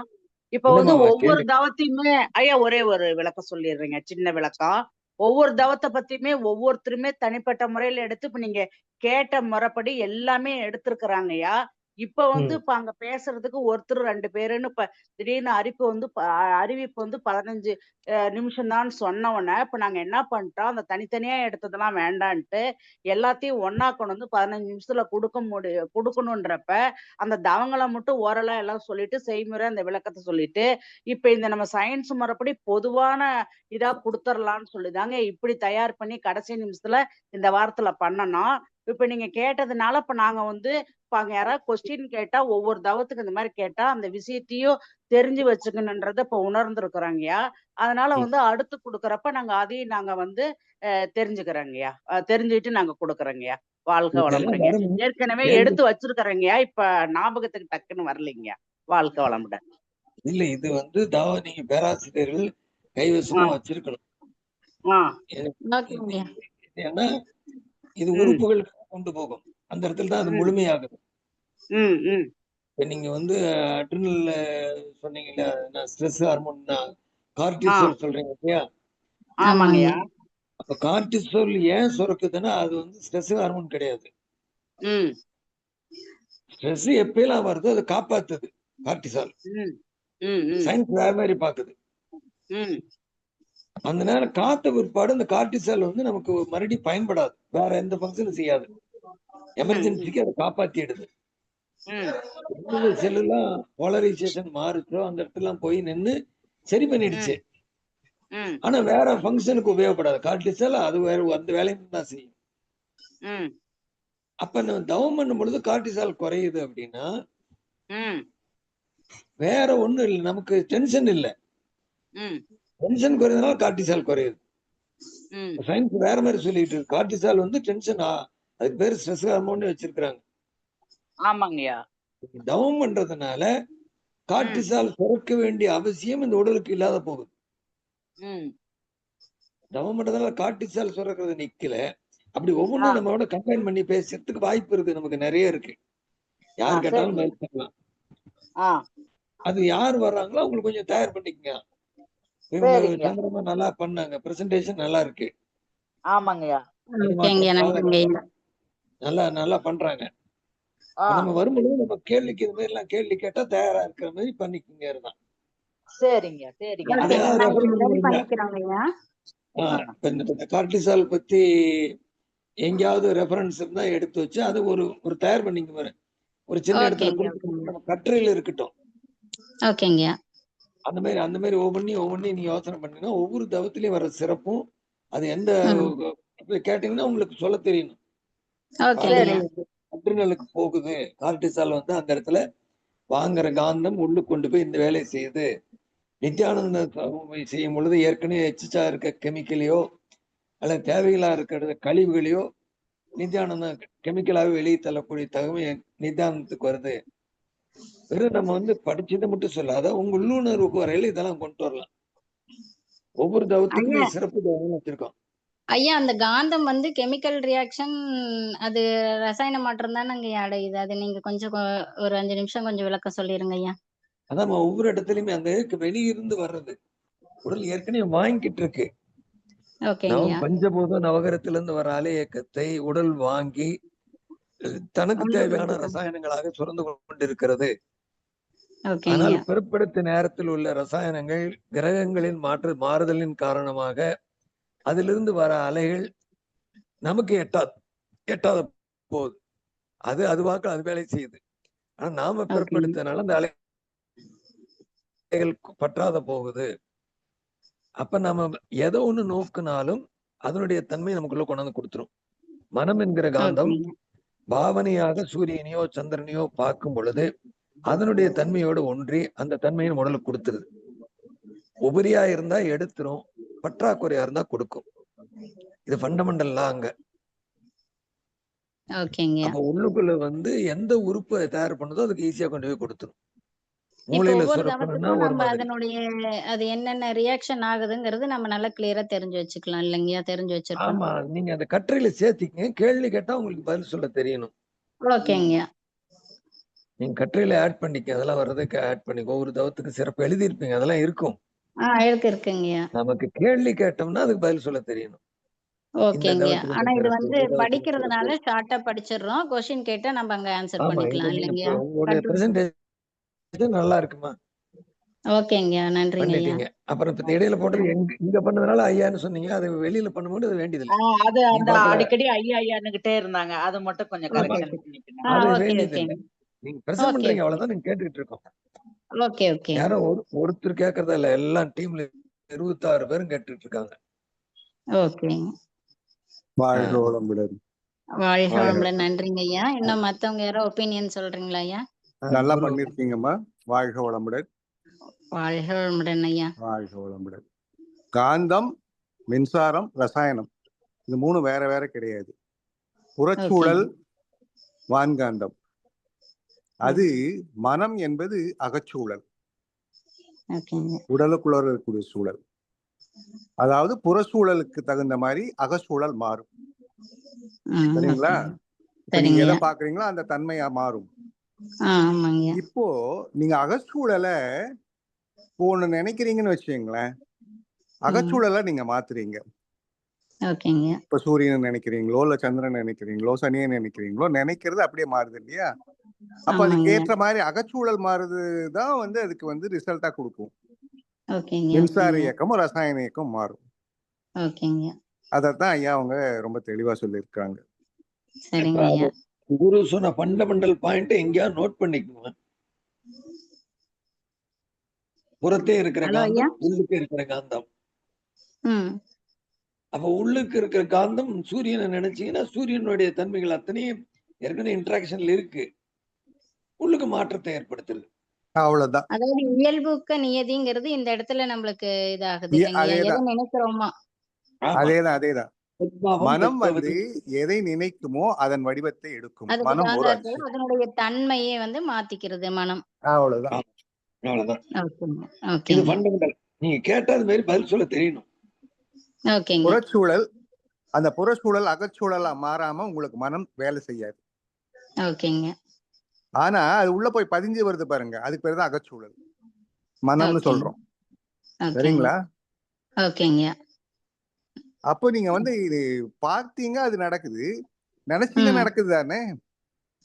Speaker 3: இப்ப வந்து
Speaker 2: இல்லம்மா
Speaker 3: ஒவ்வொரு
Speaker 2: கேள்வி
Speaker 3: தவத்தையுமே ஐயா ஒரே ஒரு விளக்கம் சொல்லிடுறேங்க, சின்ன விளக்கம். ஒவ்வொரு தவத்தை பத்தியுமே ஒவ்வொருத்தருமே தனிப்பட்ட முறையில எடுத்து இப்ப நீங்க கேட்ட முறைப்படி எல்லாமே எடுத்திருக்கிறாங்கய்யா. இப்ப வந்து
Speaker 2: ம்.
Speaker 3: இப்ப அங்க பேசுறதுக்கு ஒருத்தர் 2 பேருன்னு இப்ப திடீர்னு அறிவிப்பு வந்து 15 நிமிஷம் தான் சொன்ன உடனே இப்ப நாங்க என்ன பண்ணிட்டோம், அந்த தனித்தனியா எடுத்ததெல்லாம் வேண்டான்ட்டு எல்லாத்தையும் ஒண்ணா கொண்டு வந்து 15 நிமிஷத்துல குடுக்கணுன்றப்ப அந்த தவங்களை மட்டும் ஓரலா எல்லாம் சொல்லிட்டு செய்முறை அந்த விளக்கத்தை சொல்லிட்டு இப்ப இந்த நம்ம சயின்ஸ் முறைப்படி பொதுவான இதா குடுத்துறலாம்னு சொல்லிதாங்க இப்படி தயார் பண்ணி கடைசி நிமிஷத்துல இந்த வாரத்துல பண்ணணும். இப்ப நீங்க கேட்டதுனால இப்ப நாங்க வந்து இப்ப அங்க யாராவது கொஸ்டின் கேட்டா ஒவ்வொரு தவத்துக்கு இந்த மாதிரி கேட்டா அந்த விஷயத்தையும் தெரிஞ்சு வச்சுக்கணுன்றத இப்ப உணர்ந்திருக்கிறோங்கய்யா. அதனால
Speaker 2: ம்.
Speaker 3: வந்து அடுத்து குடுக்கறப்ப அதையும் நாங்க வந்து தெரிஞ்சுக்கிறோங்கய்யா. தெரிஞ்சுக்கிட்டு நாங்க குடுக்குறோங்கய்யா. வாழ்க
Speaker 2: இதெல்லாம்
Speaker 3: வளமுடைங்க.
Speaker 2: வரும்
Speaker 3: ஏற்கனவே
Speaker 2: கேள்வி
Speaker 3: எடுத்து வச்சிருக்கிறேங்கய்யா. இப்ப ஞாபகத்துக்கு டக்குன்னு வரலைங்கய்யா. வாழ்க வளமுடன்.
Speaker 2: இல்ல. இது வந்து நீங்க பேராசிரியர்கள்
Speaker 3: ஆ,
Speaker 2: கைவசமா வச்சிருக்கணும்.
Speaker 3: ஆ,
Speaker 2: எனக்கு இது
Speaker 1: ஓகேங்கய்யா.
Speaker 2: ஏன்னா இது
Speaker 3: ம்,
Speaker 2: உறுப்புகளுக்கு கொண்டு போகும். அந்த இடத்துல தான் அது
Speaker 3: ம்,
Speaker 2: முழுமையாகுது.
Speaker 3: ம், ம்.
Speaker 2: இப்ப நீங்க வந்து அட்ரினல் சொன்னீங்கல்ல, நான் ஸ்ட்ரெஸ் ஹார்மோன்
Speaker 3: ஆ,
Speaker 2: கார்டிசோல் சொல்றீங்க இல்லையா?
Speaker 1: ஆமாங்க.
Speaker 3: ஆமாங்கய்யா.
Speaker 2: அப்ப கார்டிசோல் ஏன் சுரக்குதுன்னா அது வந்து ஸ்ட்ரெஸ் ஹார்மோன் கிடையாது.
Speaker 3: ம்,
Speaker 2: ஸ்ட்ரெஸ் எப்பயெல்லாம் வருதோ அதை காப்பாத்துது கார்டிசால்.
Speaker 3: ம், ம், ம்,
Speaker 2: சயின்ஸ் வேற மாதிரி பாக்குது.
Speaker 3: ம்,
Speaker 2: அந்த நேரம் காத்த பிற்பாடு இந்த கார்டிசால் வந்து நமக்கு மறுபடியும் பயன்படாது. வேற எந்த ஃபங்க்ஷனும் செய்யாது.
Speaker 3: ம்,
Speaker 2: எமர்ஜென்சிக்கு அதை காப்பாத்திடுது.
Speaker 3: ம்,
Speaker 2: எந்தெந்த செல்லுலாம் போலரைசேஷன் மாறுச்சோ அந்த இடத்துலாம் போய் நின்னு சரி பண்ணிடுச்சு.
Speaker 3: ம், ம்,
Speaker 2: ஆனா வேற ஃபங்க்ஷனுக்கு உபயோகப்படாது. கார்டிசால் அது வேற அந்த வேலையை தான் செய்யும்.
Speaker 3: ம்,
Speaker 2: அப்ப நம்ம தவம் பண்ணும் பொழுது கார்டிசால் குறையுது அப்படின்னா
Speaker 3: ம்,
Speaker 2: வேற ஒண்ணும் இல்லை. நமக்கு டென்ஷன் இல்லை.
Speaker 3: ம்,
Speaker 2: டென்ஷன் குறையதுனால கார்டிசால் குறையுது.
Speaker 3: ம்.
Speaker 2: சயின்ஸ் வேற மாதிரி சொல்லிட்டு இருக்கு. கார்டிசால் வந்து டென்ஷன் அதுக்கு பேரு ஸ்ட்ரெஸ் ஹார்மோன் வச்சிருக்காங்க.
Speaker 3: ஆமாங்கய்யா.
Speaker 2: தவம் பண்றதுனால
Speaker 3: ம்,
Speaker 2: கார்டிசால் சுரக்க வேண்டிய அவசியம் இந்த உடலுக்கு இல்லாத போகுது.
Speaker 3: ம்.
Speaker 2: தவம் பண்றதுனால கார்டிசால் சுரக்கிறது நிக்கல. அப்படி
Speaker 3: ஆ,
Speaker 2: ஒவ்வொன்றும் நம்மளோட கம்பைன் பண்ணி பேசுறதுக்கு வாய்ப்பு இருக்கு. நமக்கு நிறைய இருக்கு. யார் கேட்டாலும்
Speaker 3: சரிங்க.
Speaker 2: பதில் சொல்லலாம்.
Speaker 3: ஆ,
Speaker 2: அது யார் வர்றாங்களோ அவங்களுக்கு கொஞ்சம் தயார் பண்ணிக்கங்க. இவங்க
Speaker 3: சரிங்கய்யா.
Speaker 2: சந்திரமா நல்லா பண்ணாங்க. பிரசன்டேஷன் நல்லா இருக்கு.
Speaker 3: ஆமாங்கய்யா.
Speaker 1: ஓகேங்கய்யா.
Speaker 2: பரிமாற்றம்
Speaker 1: நன்றிங்கய்யா.
Speaker 2: நல்லா நல்லா பண்றாங்க.
Speaker 3: ஆ,
Speaker 2: நம்ம வரும்பொழுது நம்ம கேள்விக்கு இது மாதிரி எல்லாம் கேள்வி கேட்டா தயாரா இருக்கிற மாதிரி பண்ணிக்கங்க. தான்
Speaker 3: சரிங்கய்யா. சரிங்க.
Speaker 2: அது
Speaker 1: ஓகேங்க.
Speaker 2: ஏதாவது
Speaker 1: நாங்க
Speaker 2: ரெஃபரன்ஸ்
Speaker 1: ரெடி
Speaker 2: இருந்தா
Speaker 1: பண்ணிக்கிறோங்கய்யா.
Speaker 3: ஆ,
Speaker 2: இப்ப இந்த கார்டிசால் பத்தி எங்கேயாவது ரெஃபரன்ஸ் இருந்தா எடுத்து வச்சு அது ஒரு ஒரு தயார் பண்ணிக்க பாரு. ஒரு சின்ன இடத்துல
Speaker 1: ஓகேங்க.
Speaker 2: கொடுத்து நம்ம கட்டுரையில இருக்கட்டும்.
Speaker 1: ஓகேங்கய்யா.
Speaker 2: அந்த மாதிரி ஒவ்வொன்றையும் நீங்க யோசனை பண்ணீங்கன்னா ஒவ்வொரு தவத்திலையும் வர சிறப்பும் அது எந்த
Speaker 1: ம்.
Speaker 2: இப்ப கேட்டீங்கன்னா உங்களுக்கு சொல்ல தெரியணும்.
Speaker 1: ஓகேங்கய்யா.
Speaker 2: அட்ரினலுக்கு போகுது. கார்டிசால் வந்து அந்த இடத்துல வாங்குற காந்தம் உள்ளுக்கு கொண்டு போய் இந்த வேலையை செய்யுது. நித்யானந்த செய்யும் பொழுது ஏற்கனவே எச்சா இருக்க கெமிக்கலையோ அல்லது தேவைகளா இருக்கிற கழிவுகளையோ நித்யானந்தம் கெமிக்கலாவே வெளியே தள்ளக்கூடிய தகவல் நித்யானந்தத்துக்கு வருது. வெறும் நம்ம வந்து படிச்சதை மட்டும் சொல்லாத உங்க உள்ளுணர்வுக்கு வரையில இதெல்லாம் கொண்டு வரலாம். ஒவ்வொரு தவத்துக்குமே
Speaker 1: ஐயா
Speaker 2: சிறப்பு தவம் வச்சிருக்கோம்.
Speaker 1: ஐயா அந்த காந்தம் வந்து கெமிக்கல் ரியாக்ஷன் அது ரசாயன மாற்றம் தானங்கய்யா அடையுது. அது நீங்க கொஞ்சம் ஒரு 5 நிமிஷம் கொஞ்சம் விளக்கம் சொல்லிருங்க ஐயா.
Speaker 2: அதான் ஒவ்வொரு இடத்துலயுமே அந்த வெளியிருந்து வர்றது. உடல் ஏற்கனவே வாங்கிட்டு இருக்கு.
Speaker 1: ஓகேங்கய்யா.
Speaker 2: பஞ்சபூத நவகரத்திலிருந்து வர அலை இயக்கத்தை உடல் வாங்கி தனக்கு
Speaker 1: உண்டு
Speaker 2: தேவையான
Speaker 1: பண்ணிக்கிட்டோம்.
Speaker 2: ரசாயனங்களாக சுரந்து கொண்டிருக்கிறது. ஆனால்
Speaker 1: ஓகேங்கய்யா.
Speaker 2: பிறப்பிடத்து நேரத்தில் உள்ள ரசாயனங்கள் கிரகங்களின் மாறுதலின் காரணமாக அதிலிருந்து வர அலைகள் நமக்கு எட்டாத போகுது. அதுவாக அது வேலை செய்யுது. ஆனா நாம
Speaker 1: ஓகேங்க.
Speaker 2: பிறப்படுத்தனால அந்த அலைகள் பற்றாத போகுது. அப்ப நம்ம எதை ஒண்ணு நோக்குனாலும் அதனுடைய தன்மை நமக்குள்ள கொண்டாந்து கொடுத்துரும். மனம் என்கிற காந்தம்
Speaker 1: ஓகேங்க.
Speaker 2: பாவனையாக சூரியனையோ சந்திரனையோ பார்க்கும் பொழுது அதனுடைய தன்மையோடு ஒன்றி அந்த தன்மையை உடலுக்கு கொடுத்துருது. உபரியா இருந்தா எடுத்துரும், பற்றாக்குறையா இருந்தா கொடுக்கும். இது ஃபண்டமெண்டல்லாம் அங்க.
Speaker 1: ஓகேங்கய்யா.
Speaker 2: அப்ப உள்ளுக்குள்ள வந்து எந்த உறுப்பு தயார் பண்ணுதோ அதுக்கு ஈஸியா கொண்டு போய் கொடுத்துரும்.
Speaker 1: இப்ப
Speaker 2: மூளையில
Speaker 1: ஒவ்வொரு
Speaker 2: சுரக்கணும்னா
Speaker 1: தவத்துக்கும்
Speaker 2: ஒரு
Speaker 1: நம்ம
Speaker 2: மாதிரி.
Speaker 1: அதனுடைய அது என்னென்ன ரியாக்ஷன் ஆகுதுங்கிறது நம்ம நல்லா கிளியரா தெரிஞ்சு வச்சுக்கலாம் இல்லைங்கய்யா? தெரிஞ்சு வச்சிருக்கோம்.
Speaker 2: ஆமா, நீங்க அந்த கட்டுரையில சேர்த்திக்கங்க. கேள்வி கேட்டா உங்களுக்கு பதில் சொல்ல தெரியணும்.
Speaker 1: ஓகேங்கய்யா.
Speaker 2: நீங்க கட்டுரையில ஆட் பண்ணிக்க, அதெல்லாம் வர்றதுக்கு ஆட் பண்ணி ஒவ்வொரு தவத்துக்கு சிறப்பு எழுதியிருப்பீங்க, அதெல்லாம் இருக்கும்.
Speaker 1: இருக்குங்கய்யா.
Speaker 2: நமக்கு கேள்வி கேட்டோம்னா அதுக்கு பதில் சொல்ல தெரியணும். இந்த
Speaker 1: ஓகேங்கய்யா.
Speaker 2: தவத்துக்கு இந்த
Speaker 1: ஆனா இது
Speaker 2: சிறப்பு,
Speaker 1: வந்து
Speaker 2: இந்த தவத்துக்கு
Speaker 1: படிக்கிறதுனால
Speaker 2: சிறப்பு.
Speaker 1: ஷார்ட்டா படிச்சிடுறோம். கொஸ்டின் கேட்டா நம்ம அங்க ஆன்சர்
Speaker 2: ஆமா,
Speaker 1: பண்ணிக்கலாம்
Speaker 2: இது நீங்க
Speaker 1: இல்லைங்கய்யா?
Speaker 2: உங்களுடைய
Speaker 1: கட்டுரை
Speaker 2: பிரசன்டேஷன் நல்லா இருக்குமா?
Speaker 1: ஓகேங்கய்யா. நன்றிங்கய்யா.
Speaker 2: பண்ணிட்டீங்க. அப்புறம் இப்ப இடையில போட்டது இங்க பண்ணதுனால ஐயான்னு சொன்னீங்க. அது வெளியில பண்ணும்போது அது வேண்டியதில்லை.
Speaker 3: அது
Speaker 2: நீங்க
Speaker 3: அந்த
Speaker 2: பார்க்கல.
Speaker 3: அடிக்கடி ஐயா ஐயான்னுகிட்டே இருந்தாங்க. அது மட்டும் கொஞ்சம்
Speaker 2: ஆமா.
Speaker 3: கரெக்ஷன் பண்ணிக்கணும்.
Speaker 2: அது
Speaker 1: ஓகே,
Speaker 2: வேண்டியதில்லை.
Speaker 1: ஓகேங்க.
Speaker 2: நீங்க பிரசன்ட்
Speaker 1: ஓகே,
Speaker 2: பண்றீங்க,
Speaker 1: ஓகே.
Speaker 2: அவ்வளவுதான். நீங்க கேட்டுக்கிட்டு இருக்கோம்.
Speaker 1: ஓகே, ஓகேங்க.
Speaker 2: யாரோ ஒருத்தர் கேட்கறதா இல்ல, எல்லாம் டீம்ல 26 பேரும் கேட்டுட்டு இருக்காங்க.
Speaker 1: ஓகேங்க.
Speaker 4: வாழ்க வளமுடன்.
Speaker 1: வாழ்க
Speaker 2: வாழ்க
Speaker 1: வளமுடன். நன்றிங்கய்யா. இன்னும் மத்தவங்க யாரோ ஒப்பீனியன் சொல்றீங்களா ஐயா?
Speaker 4: நல்லா பண்ணிருக்கீங்கம்மா. வாழ்க வளமுடன்.
Speaker 1: வாழ்க வளமுடன் ஐயா.
Speaker 4: வாழ்க வளமுடன். காந்தம், மின்சாரம், ரசாயனம், இது 3 வேற வேற கிடையாது. புறச்சூழல், வான்காந்தம். அது மனம் என்பது அகச்சூழல், உடலுக்குள்ள இருக்கக்கூடிய சூழல். அதாவது புறச்சூழலுக்கு தகுந்த மாதிரி அகச்சூழல் மாறும். சரிங்களா? நீங்க எதை பாக்குறீங்களோ அந்த தன்மையா மாறும். இப்போ நீங்க அகச்சூழலை ஒண்ணு நினைக்கிறீங்கன்னு வச்சுக்கீங்களேன், அகச்சூழலை நீங்க மாத்துறீங்க. இப்ப சூரியன் நினைக்கிறீங்களோ, இல்ல சந்திரன் நினைக்கிறீங்களோ, சனியை நினைக்கிறீங்களோ, நினைக்கிறது அப்படியே மாறுது இல்லையா? அப்ப அதுக்கு ஏற்ற மாதிரி அகச்சூழல் மாறுதுதான் வந்து அதுக்கு வந்து ரிசல்ட்டா கொடுக்கும். மின்சார இயக்கமும் ரசாயன இயக்கம் மாறும். அதத்தான் ஐயா அவங்க ரொம்ப தெளிவா சொல்லியிருக்காங்க.
Speaker 2: குரு சொன்ன ஃபண்டமெண்டல் பாயிண்ட் எங்கேயாவது நோட் பண்ணிக்கோங்க. புறத்தே இருக்கிற காந்தம், உள்ளுக்கு இருக்கிற காந்தம். அப்ப உள்ளுக்கு இருக்கிற காந்தம் சூரியனை நினைச்சீங்கன்னா சூரியனுடைய தன்மைகள் அத்தனையும் ஏற்கனவே இன்டராக்ஷன்ல இருக்கு, உள்ளுக்கு மாற்றத்தை ஏற்படுத்துறது.
Speaker 4: அவ்வளவுதான்.
Speaker 1: அதாவது இயல்புக்க நியதிங்கிறது இந்த இடத்துல நம்மளுக்கு இதாகுது. எதை நினைக்கிறோமா?
Speaker 4: அதேதான். மனம் வந்து எதை நினைக்குமோ அதன் வடிவத்தை எடுக்கும். மனம் ஒரு அச்சு.
Speaker 1: அதனுடைய தன்மையை வந்து மாத்திக்கிறது மனம்.
Speaker 4: அவ்வளவுதான்.
Speaker 2: இது ஃபண்டமெண்டல். நீங்க கேட்டா அது மாதிரி பதில் சொல்ல தெரியணும்.
Speaker 4: புறச்சூழல், அந்த புறச்சூழல் அகச்சூழலா மாறாம உங்களுக்கு மனம் வேலை செய்யாது. ஆனா அது உள்ள போய் பதிஞ்சு வருது பாருங்க, அதுக்கு பேரு தான் அகச்சூழல், மனம்னு சொல்றோம். சரிங்களா? அப்போ நீங்க வந்து இது பார்த்தீங்க, அது நடக்குது, நினைச்சீங்க நடக்குது தானே?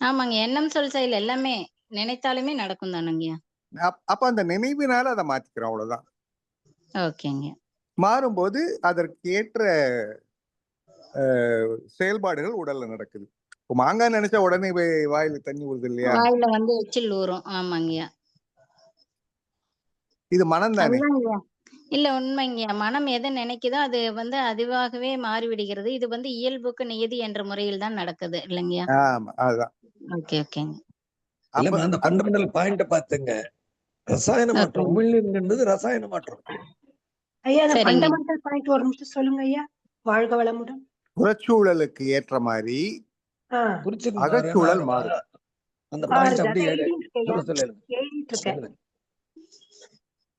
Speaker 1: ஆமாங்க. எண்ணம் சொல் செயல் எல்லாமே நினைத்தாலுமே நடக்கும் தானங்க.
Speaker 4: அப்ப அந்த நினைவினால அதை மாத்திக்கிறோம், அவ்வளவுதான். மாறும்போது அதற்கு ஏற்ற செயல்பாடுகள் உடல்ல நடக்குது. இப்போ மாங்காய் நினைச்சா உடனே வாயில தண்ணி ஊறுது இல்லையா?
Speaker 1: வாயில வந்து எச்சில் ஊறும். ஆமாங்கய்யா.
Speaker 4: இது மனம் தானே?
Speaker 1: இல்ல உண்மைங்கய்யா. மனம் எதை நினைக்குதோ அது வந்து அதுவாகவே மாறிவிடுகிறது. இது வந்து இயல்புக்கு நியதி என்ற முறையில் தான் நடக்குது இல்லைங்கய்யா?
Speaker 4: ஆமா, அதுதான்.
Speaker 2: அந்த ஃபண்டமெண்டல் பாயிண்ட பாத்துங்க. ரசாயன மாற்றம், உமிழ்நீர் என்பது ரசாயன மாற்றம்.
Speaker 5: ஐயா, அந்த ஃபண்டமெண்டல் பாயிண்ட் ஒரு நிமிஷம் சொல்லுங்க ஐயா. வாழ்க வளமுடன்.
Speaker 4: புறச்சூழலுக்கு ஏற்ற மாதிரி அகச்சூழல் மாறும்.
Speaker 2: அந்த பாயிண்ட் அப்படியே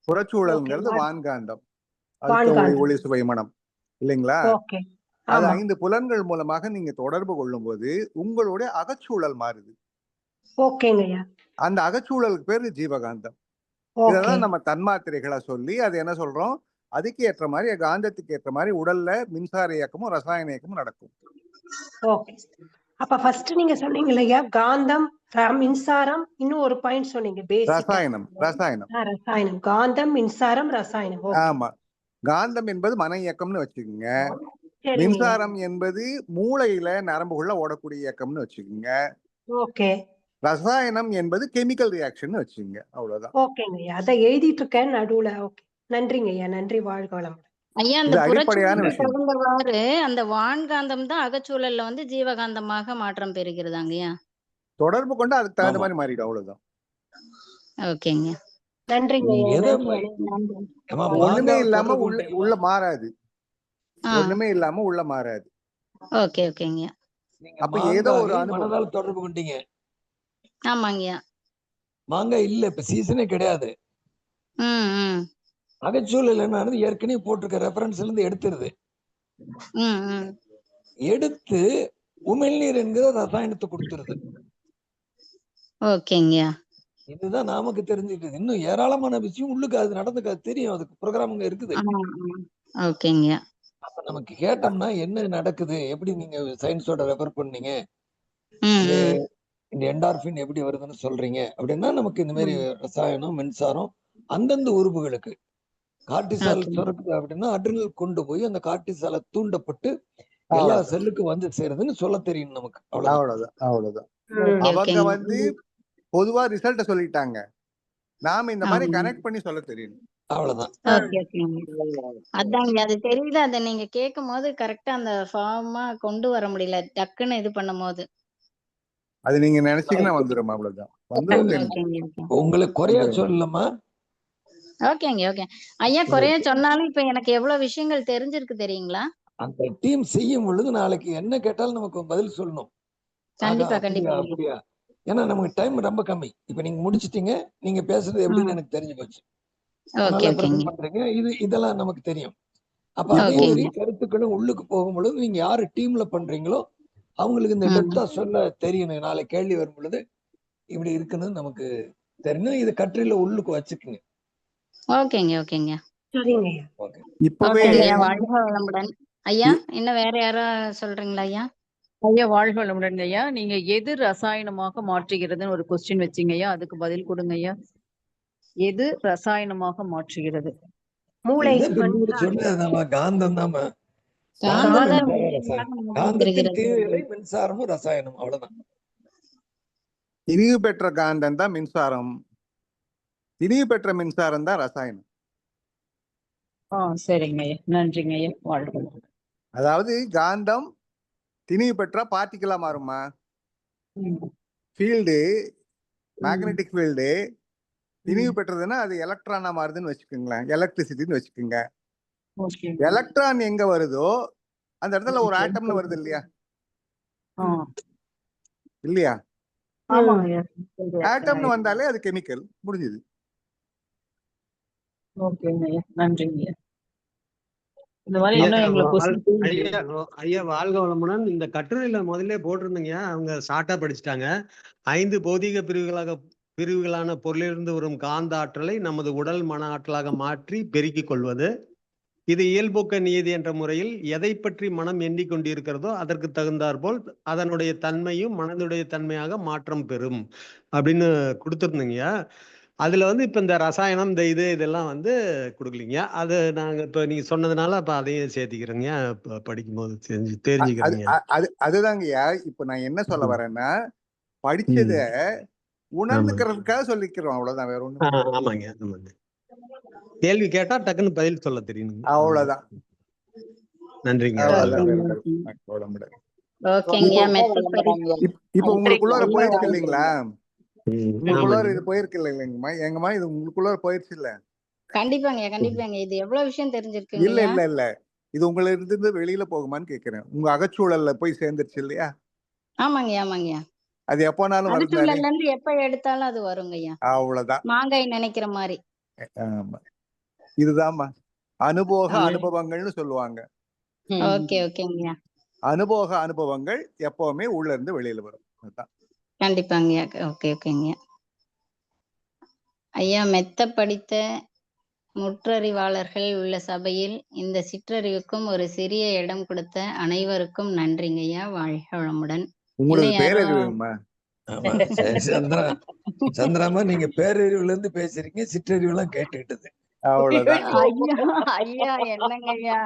Speaker 4: புறச்சூழல்ங்கிறது வான்காந்தம், ஒளி சுவை மனம் இல்லைங்களா? அது 5 புலன்கள் மூலமாக நீங்க தொடர்பு கொள்ளும் போது உங்களுடைய அகச்சூழல் மாறுது. அந்த அகச்சூழலுக்கு பேரு ஜீவகாந்தம். இதெல்லாம் நம்ம தன்மாத்திரைகளை சொல்லி அது என்ன சொல்றோம், அதுக்கு ஏற்ற மாதிரி காந்தத்துக்கு ஏற்ற மாதிரி உடல்ல மின்சார இயக்கமும் ரசாயன இயக்கமும் நடக்கும்.
Speaker 5: அப்ப ஃபர்ஸ்ட் நீங்க சொன்னீங்க இல்லையா, காந்தம், மின்சாரம், இன்னும் ஒரு பாயிண்ட் சொன்னீங்க,
Speaker 4: ரசாயனம்.
Speaker 5: ரசாயனம், காந்தம், மின்சாரம், ரசாயனம்.
Speaker 4: ஆமா. காந்தம் என்பது மன இயக்கம்னு வச்சுக்கோங்க. மின்சாரம் என்பது மூளையில நரம்புக்குள்ள ஓடக்கூடிய இயக்கம்னு வச்சுக்கோங்க. ரசாயனம் என்பது கெமிக்கல் ரியாக்ஷன் வச்சுக்கோங்க. அவ்வளவுதான்.
Speaker 5: ஓகேங்க, அதை எழுதிட்டு இருக்கேன் நடுவுல. ஓகே, நன்றிங்க ஐயா. நன்றி, வாழ்க வளமுடன்.
Speaker 1: ஐயா, அந்த புறச்சூழலுக்கு தகுந்தவாறு அந்த வான்காந்தம் தான் அகச்சூழல்ல வந்து ஜீவகாந்தமாக மாற்றம் பெறுகிறதாங்கய்யா.
Speaker 4: தொடர்பு கொண்டு அதுக்கு தகுந்த மாதிரி மாறிடும், அவ்வளவுதான்.
Speaker 1: ஓகேங்க,
Speaker 5: நன்றிங்க.
Speaker 4: ஒண்ணுமே இல்லாம உள்ள மாறாது. ஒண்ணுமே இல்லாம உள்ள மாறாது.
Speaker 1: ஓகேங்க.
Speaker 4: அப்ப ஏதோ ஒரு
Speaker 2: மனதால் தொடர்பு கொண்டீங்க.
Speaker 1: ஆமாங்கய்யா.
Speaker 2: மாங்காய் இல்ல, இப்ப சீசனே கிடையாது. அகச்சூழல் என்ன ஏற்கனவே போட்டிருக்க ரெஃபரன்ஸ்ல இருந்து எடுத்துருது. எடுத்து உமிழ்நீர் என்கிற ரசாயனத்தை கொடுத்துருது.
Speaker 1: ஓகேங்கய்யா.
Speaker 2: இதுதான் நமக்கு தெரிஞ்சுக்கிட்டது. இன்னும் ஏராளமான விஷயம் உள்ளுக்கு அது நடந்துக்க தெரியும். அதுக்கு ப்ரோக்ராமுங்க இருக்குது.
Speaker 1: ஓகேங்கய்யா.
Speaker 2: அப்ப நமக்கு கேட்டோம்னா என்ன நடக்குது, எப்படி நீங்க சயின்ஸோட ரெஃபர் பண்ணீங்க,
Speaker 1: ம்,
Speaker 2: இது
Speaker 1: ம்,
Speaker 2: இந்த என்டார்பின் எப்படி வருதுன்னு சொல்றீங்க அப்படின்னா, நமக்கு இந்த மாதிரி
Speaker 1: ம்.
Speaker 2: ரசாயனம், மின்சாரம் அந்தந்த உறுப்புகளுக்கு கார்டிசால்
Speaker 1: ஓகே.
Speaker 2: சுரக்குது அப்படின்னா அட்ரினல் கொண்டு போய் அந்த கார்டிசால தூண்டப்பட்டு எல்லா
Speaker 4: அவ்வளவுதான்
Speaker 2: செல்லுக்கும் வந்து சேருதுன்னு சொல்ல தெரியும் நமக்கு. அவ்வளவுதான்.
Speaker 4: அவ்வளவுதான் அவ்வளவுதான்.
Speaker 1: ஓகே,
Speaker 4: அவங்க
Speaker 1: ஓகேங்க.
Speaker 4: வந்து பொதுவா ரிசல்ட்ட சொல்லிட்டாங்க. நாம இந்த மாதிரி
Speaker 1: ஆமாங்க.
Speaker 4: கனெக்ட் பண்ணி சொல்ல தெரியும்.
Speaker 2: அவ்வளவுதான்.
Speaker 1: ஓகே, ஓகேங்க. அதாங்க அது தெரியுது. அத நீங்க கேட்கும்போது கரெக்ட்டா அந்த ஃபார்மா கொண்டு வர முடியல. டக்குன்னு இது பண்ணும்போது.
Speaker 4: அது நீங்க நினைச்சீங்கன்னா வந்துரும். அவ்வளவுதான். வந்துரும் தெரியும்.
Speaker 1: ஓகேங்க, ஓகே.
Speaker 2: உங்களுக்கு குறையா
Speaker 4: வந்துரும்.
Speaker 2: சொல்லலாமா?
Speaker 1: ஓகேங்க, ஓகே. ஐயா குறைய சொன்னாலும் இப்ப எனக்கு எவ்வளவு விஷயங்கள் தெரிஞ்சிருக்கு தெரியுங்களா?
Speaker 2: அந்த டீம் செய்யும் பொழுது நாளைக்கு என்ன கேட்டாலும் நமக்கு பதில் சொல்லணும். ஆகா,
Speaker 1: கண்டிப்பா,
Speaker 2: அப்படியா
Speaker 1: கண்டிப்பாங்க.
Speaker 2: அப்படியா. ஏன்னா நமக்கு டைம் ரொம்ப கம்மி. இப்ப நீங்க முடிச்சிட்டீங்க. நீங்க பேசுறது எப்படின்னு எனக்கு தெரிஞ்சு போச்சு.
Speaker 1: ஓகே,
Speaker 2: நல்லா
Speaker 1: ஓகேங்க.
Speaker 2: பிரசன்ட் பண்றீங்க. இதெல்லாம் நமக்கு தெரியும். அப்ப அதே
Speaker 4: இப்போ
Speaker 2: மாதிரி
Speaker 1: ஓகேங்க.
Speaker 2: கருத்துக்களும் உள்ளுக்கு போகும்பொழுது நீங்க யாரு டீம்ல பண்றீங்களோ அவங்களுக்கு இந்த
Speaker 1: ம்.
Speaker 2: டெப்தா சொல்ல தெரியணும். நாளை கேள்வி வரும் பொழுது இப்படி இருக்குன்னு நமக்கு தெரியணும். இது கட்டுரையில உள்ளுக்கு வச்சுக்குங்க.
Speaker 1: ஓகேங்க, ஓகேங்க.
Speaker 5: சரிங்க ஐயா.
Speaker 2: ஓகே.
Speaker 4: இப்பவே
Speaker 1: ஓகேங்கய்யா. வாழ்க வளமுடன். ஐயா,
Speaker 4: இ-
Speaker 1: இன்னும் வேற யாரா சொல்றீங்களா ஐயா?
Speaker 6: ஐயா வாழ்க வளமுடன் ஐயா. நீங்க எது ரசாயனமாக மாற்றுகிறதுன்னு ஒரு கொஸ்டின் வச்சீங்க ஐயா. அதுக்கு பதில் கொடுங்க ஐயா. எது ரசாயனமாக மாற்றுகிறது?
Speaker 5: மூளை
Speaker 2: இதான் இப்ப நீங்க சொன்னது நம்ம காந்தம் தாமா. காந்தம்
Speaker 1: காதல்
Speaker 2: மின்சாரம் ரசாயனம். காந்தத்தின் தீவிரை மின்சாரமும் ரசாயனம். அவ்வளவுதான்.
Speaker 4: திணிவு பெற்ற காந்தம் தான் மின்சாரம். திணிவு பெற்ற மின்சாரம் தான் ரசாயனம்.
Speaker 6: சரிங்க ஐயா. நன்றிங்க ஐயா. வாழ்க வளமுடன்.
Speaker 4: அதாவது காந்தம் திணிவு பெற்றா பார்ட்டிகளா மாறுமா?
Speaker 6: ம்.
Speaker 4: ஃபீல்டு
Speaker 6: ம்.
Speaker 4: மேக்னெட்டிக் ஃபீல்டு திணிவு
Speaker 6: ம்.
Speaker 4: பெற்றதுன்னா அது எலக்ட்ரானா மாறுதுன்னு வச்சுக்கோங்களேன். எலக்ட்ரிசிட்டின்னு வச்சுக்கோங்க.
Speaker 6: ஓகே.
Speaker 4: எலக்ட்ரான் எங்க வருதோ அந்த இடத்துல ஒரு ஆட்டம்னு வருது இல்லையா?
Speaker 6: ஆ.
Speaker 4: இல்லையா?
Speaker 6: ஆமாங்க ஐயா.
Speaker 4: ஆட்டம்னு வந்தாலே அது கெமிக்கல். முடிஞ்சது.
Speaker 6: ஓகேங்க ஐயா. நன்றிங்க ஐயா. இந்த மாதிரி
Speaker 7: ஐயா,
Speaker 6: இன்னும் எங்களுக்கு
Speaker 7: ஐயா வாழ்க வளமுடன். இந்த கட்டுரையில முதல்ல போட்டிருந்தீங்க, அவங்க ஷார்ட்டா படிச்சுட்டாங்க. 5 பௌதீக பிரிவுகளான பொருளிலிருந்து வரும் காந்த ஆற்றலை நமது உடல் மன ஆற்றலாக மாற்றி பெருக்கிக் கொள்வது. இது இயல்போக்க நியதி என்ற முறையில் எதை பற்றி மனம் எண்ணிக்கொண்டிருக்கிறதோ அதற்கு தகுந்தாற்போல் அதனுடைய தன்மையும் மனதுடைய தன்மையாக மாற்றம் பெறும் அப்படின்னு கொடுத்துருந்தீங்க. அதுல வந்து இப்ப இந்த ரசாயனம் இந்த இதெல்லாம் வந்து கொடுக்கலீங்க. அது நாங்க இப்ப நீங்க சொன்னதுனால அப்ப அதையும் சேர்த்திக்கிறேங்க. படிக்கும் போது தெரிஞ்சுக்கிறேங்க.
Speaker 4: அதுதாங்கய்யா. இப்ப நான் என்ன சொல்ல வரேன்னா, படிச்சத உணர்ந்துக்கிறதுக்காக சொல்லிக்கிறோம். அவ்வளவுதான். வேற ஒண்ணு.
Speaker 7: ஆமாங்க, ஆமாங்க. கேள்வி கேட்டா டக்குன்னு பதில் சொல்ல தெரியணும்.
Speaker 4: அவ்வளவுதான்.
Speaker 7: நன்றிங்க.
Speaker 4: இப்ப உங்களுக்குள்ள போயிடுச்சு இல்லைங்களா? உங்களுக்குள்ளார இது போயிருக்கு இல்லைங்கம்மா? எங்கம்மா இது உங்களுக்குள்ளார போயிடுச்சு இல்ல?
Speaker 1: கண்டிப்பாங்க, கண்டிப்பாங்க. இது எவ்வளவு விஷயம் தெரிஞ்சிருக்கு.
Speaker 4: இல்ல இல்ல இல்ல. இது உங்களை இருந்து வெளியில போகுமான்னு கேக்குறேன். உங்க அகச்சூழல்ல போய் சேர்ந்துருச்சு இல்லையா?
Speaker 1: ஆமாங்க, ஆமாங்க.
Speaker 4: அது எப்பனாலும் வருது.
Speaker 1: அகச்சூழல்ல இருந்து எப்ப எடுத்தாலும் அது வருங்கய்யா.
Speaker 4: அவ்வளவுதான்.
Speaker 1: மாங்காய் நினைக்கிற மாதிரி.
Speaker 4: ஆமா. இதுதான்மா அனுபவ அனுபவங்கள்னு சொல்லுவாங்க.
Speaker 1: ஓகே, ஓகேங்கய்யா.
Speaker 4: அனுபவ அனுபவங்கள் எப்பவுமே உள்ள இருந்து வெளியில வரும். அதுதான்.
Speaker 1: கண்டிப்பாங்கய்யா. ஓகே, ஓகேங்கய்யா. ஐயா, மெத்த படித்த முற்றறிவாளர்கள் உள்ள சபையில் இந்த சிற்றறிவுக்கும் ஒரு சிறிய இடம் கொடுத்த அனைவருக்கும் நன்றிங்கய்யா. வாழ்க வளமுடன்.
Speaker 4: உங்களுக்கு பேரறிவுமா?
Speaker 2: ஆமா. சந்திராமா நீங்க பேரறிவுல இருந்து பேசுறீங்க. சிற்றறிவு எல்லாம் கேட்டுக்கிட்டது.
Speaker 4: அவ்வளவுதான்.
Speaker 1: ஐயா என்னங்கய்யா,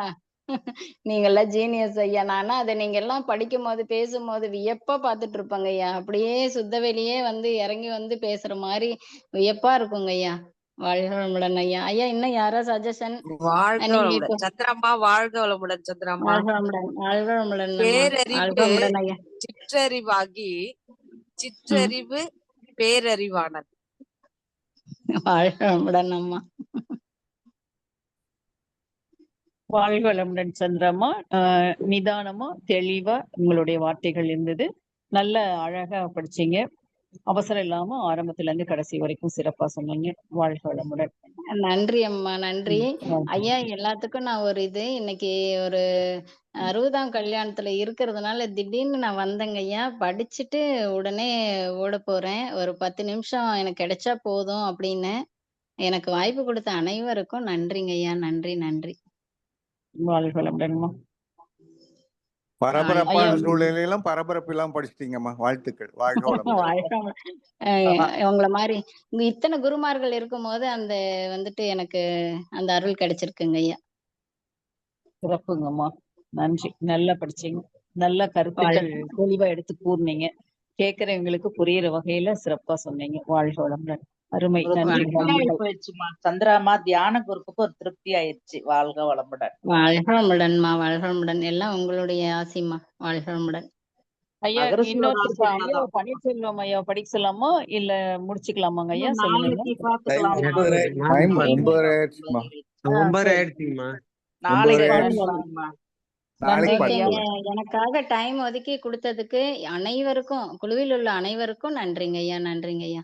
Speaker 1: நீங்க எல்லாம் ஜீனியஸ் ஐயா. நானா அதை நீங்க எல்லாம் படிக்கும் போது பேசும்போது வியப்பா பாத்துட்டு இருப்பாங்க ஐயா. அப்படியே சுத்தவெளியே வந்து இறங்கி வந்து பேசுற மாதிரி வியப்பா இருக்குங்க ஐயா. வாழ்க வளமுடன் ஐயா. ஐயா, இன்னும் யாரா சஜஷன்?
Speaker 8: வாழ்க வளமுடன் சந்திரம்மா. வாழ்க வளமுடன் சந்திரம்மா.
Speaker 1: வாழ்க வளமுடன். வாழ்க வளமுடன்.
Speaker 8: பேரறிவு சிற்றறிவாகி சிற்றறிவு பேரறிவானது.
Speaker 1: வாழ்க வளமுடன் அம்மா.
Speaker 6: வாழ்க வளமுடன் சந்திரம்மா. நிதானமா தெளிவா உங்களுடைய வார்த்தைகள் இருந்தது. நல்ல அழகா படிச்சீங்க. அவசரம் இல்லாம ஆரம்பத்துல இருந்து கடைசி வரைக்கும் சிறப்பா சொன்னீங்க. வாழ்க வளமுடன்.
Speaker 1: நன்றி அம்மா, நன்றி ஐயா. எல்லாத்துக்கும் நான் ஒரு இன்னைக்கு ஒரு 60ஆம் கல்யாணத்துல இருக்கிறதுனால திடீர்னு நான் வந்தேங்க ஐயா. படிச்சுட்டு உடனே ஓடப் போறேன். ஒரு 10 நிமிஷம் எனக்கு கிடைச்சா போதும் அப்படின்னு. எனக்கு வாய்ப்பு கொடுத்த அனைவருக்கும் நன்றிங்க ஐயா. நன்றி, நன்றி.
Speaker 6: வாழ்க வளமுடன்மா.
Speaker 4: பரபரப்பான
Speaker 6: ஐயா
Speaker 4: சூழ்நிலையிலும் பரபரப்பு இல்லாம படிச்சிட்டீங்கம்மா. வாழ்த்துக்கள். வாழ்க வளமுடன்.
Speaker 1: வாழ்க வளமுடன். உங்கள மாரி இங்க இத்தனை குருமார்கள் இருக்கும்போது அந்த வந்துட்டு எனக்கு அந்த அருள் கிடைச்சிருக்குங்க ஐயா.
Speaker 6: சிறப்புங்கம்மா. நன்றி. நல்லா படிச்சீங்க. நல்ல கருத்துக்கள் தெளிவா எடுத்து கூறுனீங்க. கேட்கிறவங்களுக்கு புரியுற வகையில சிறப்பா சொன்னீங்க. வாழ்க வளமுடன். அருமை.
Speaker 3: ஒரு
Speaker 6: நன்றி.
Speaker 3: திருப்தியாயி போயிடுச்சுமா. சந்திராமா தியான குரூப்புக்கு ஒரு திருப்தி ஆயிடுச்சு. வாழ்க வளமுடன்.
Speaker 1: வாழ்க வளமுடன்மா. வாழ்க வளமுடன். எல்லாம் உங்களுடைய ஆசிம்மா. வாழ்க வளமுடன்.
Speaker 6: ஐயா
Speaker 3: அகரசீலர்
Speaker 6: இன்னொருத்தருக்கு ஐயா
Speaker 3: ஆசீர்வாதம்.
Speaker 6: பன்னீர்செல்வம் ஐயா படிக்க சொல்லாமா இல்ல முடிச்சுக்கலாமாங்க ஐயா? சொல்லுங்க.
Speaker 3: நாளைக்கு பாத்துக்கலாம்.
Speaker 2: டைம் 9:30
Speaker 4: டைம்
Speaker 7: நாளைக்கு
Speaker 4: 9:30 ஆயிடுச்சுமா.
Speaker 7: 9:30
Speaker 1: சரி.
Speaker 7: ஆயிடுச்சுங்கம்மா.
Speaker 3: நாளைக்கு
Speaker 4: 9:30
Speaker 3: பாத்துக்கலாம்மா.
Speaker 4: நாளைக்கு
Speaker 6: நன்றிங்க ஐயா.
Speaker 1: ஓகேங்க.
Speaker 4: பார்த்துக்கலாம்.
Speaker 1: எனக்காக டைம் ஒதுக்கி குடுத்ததுக்கு அனைவருக்கும், குழுவில் உள்ள அனைவருக்கும் நன்றிங்க ஐயா. நன்றிங்க ஐயா.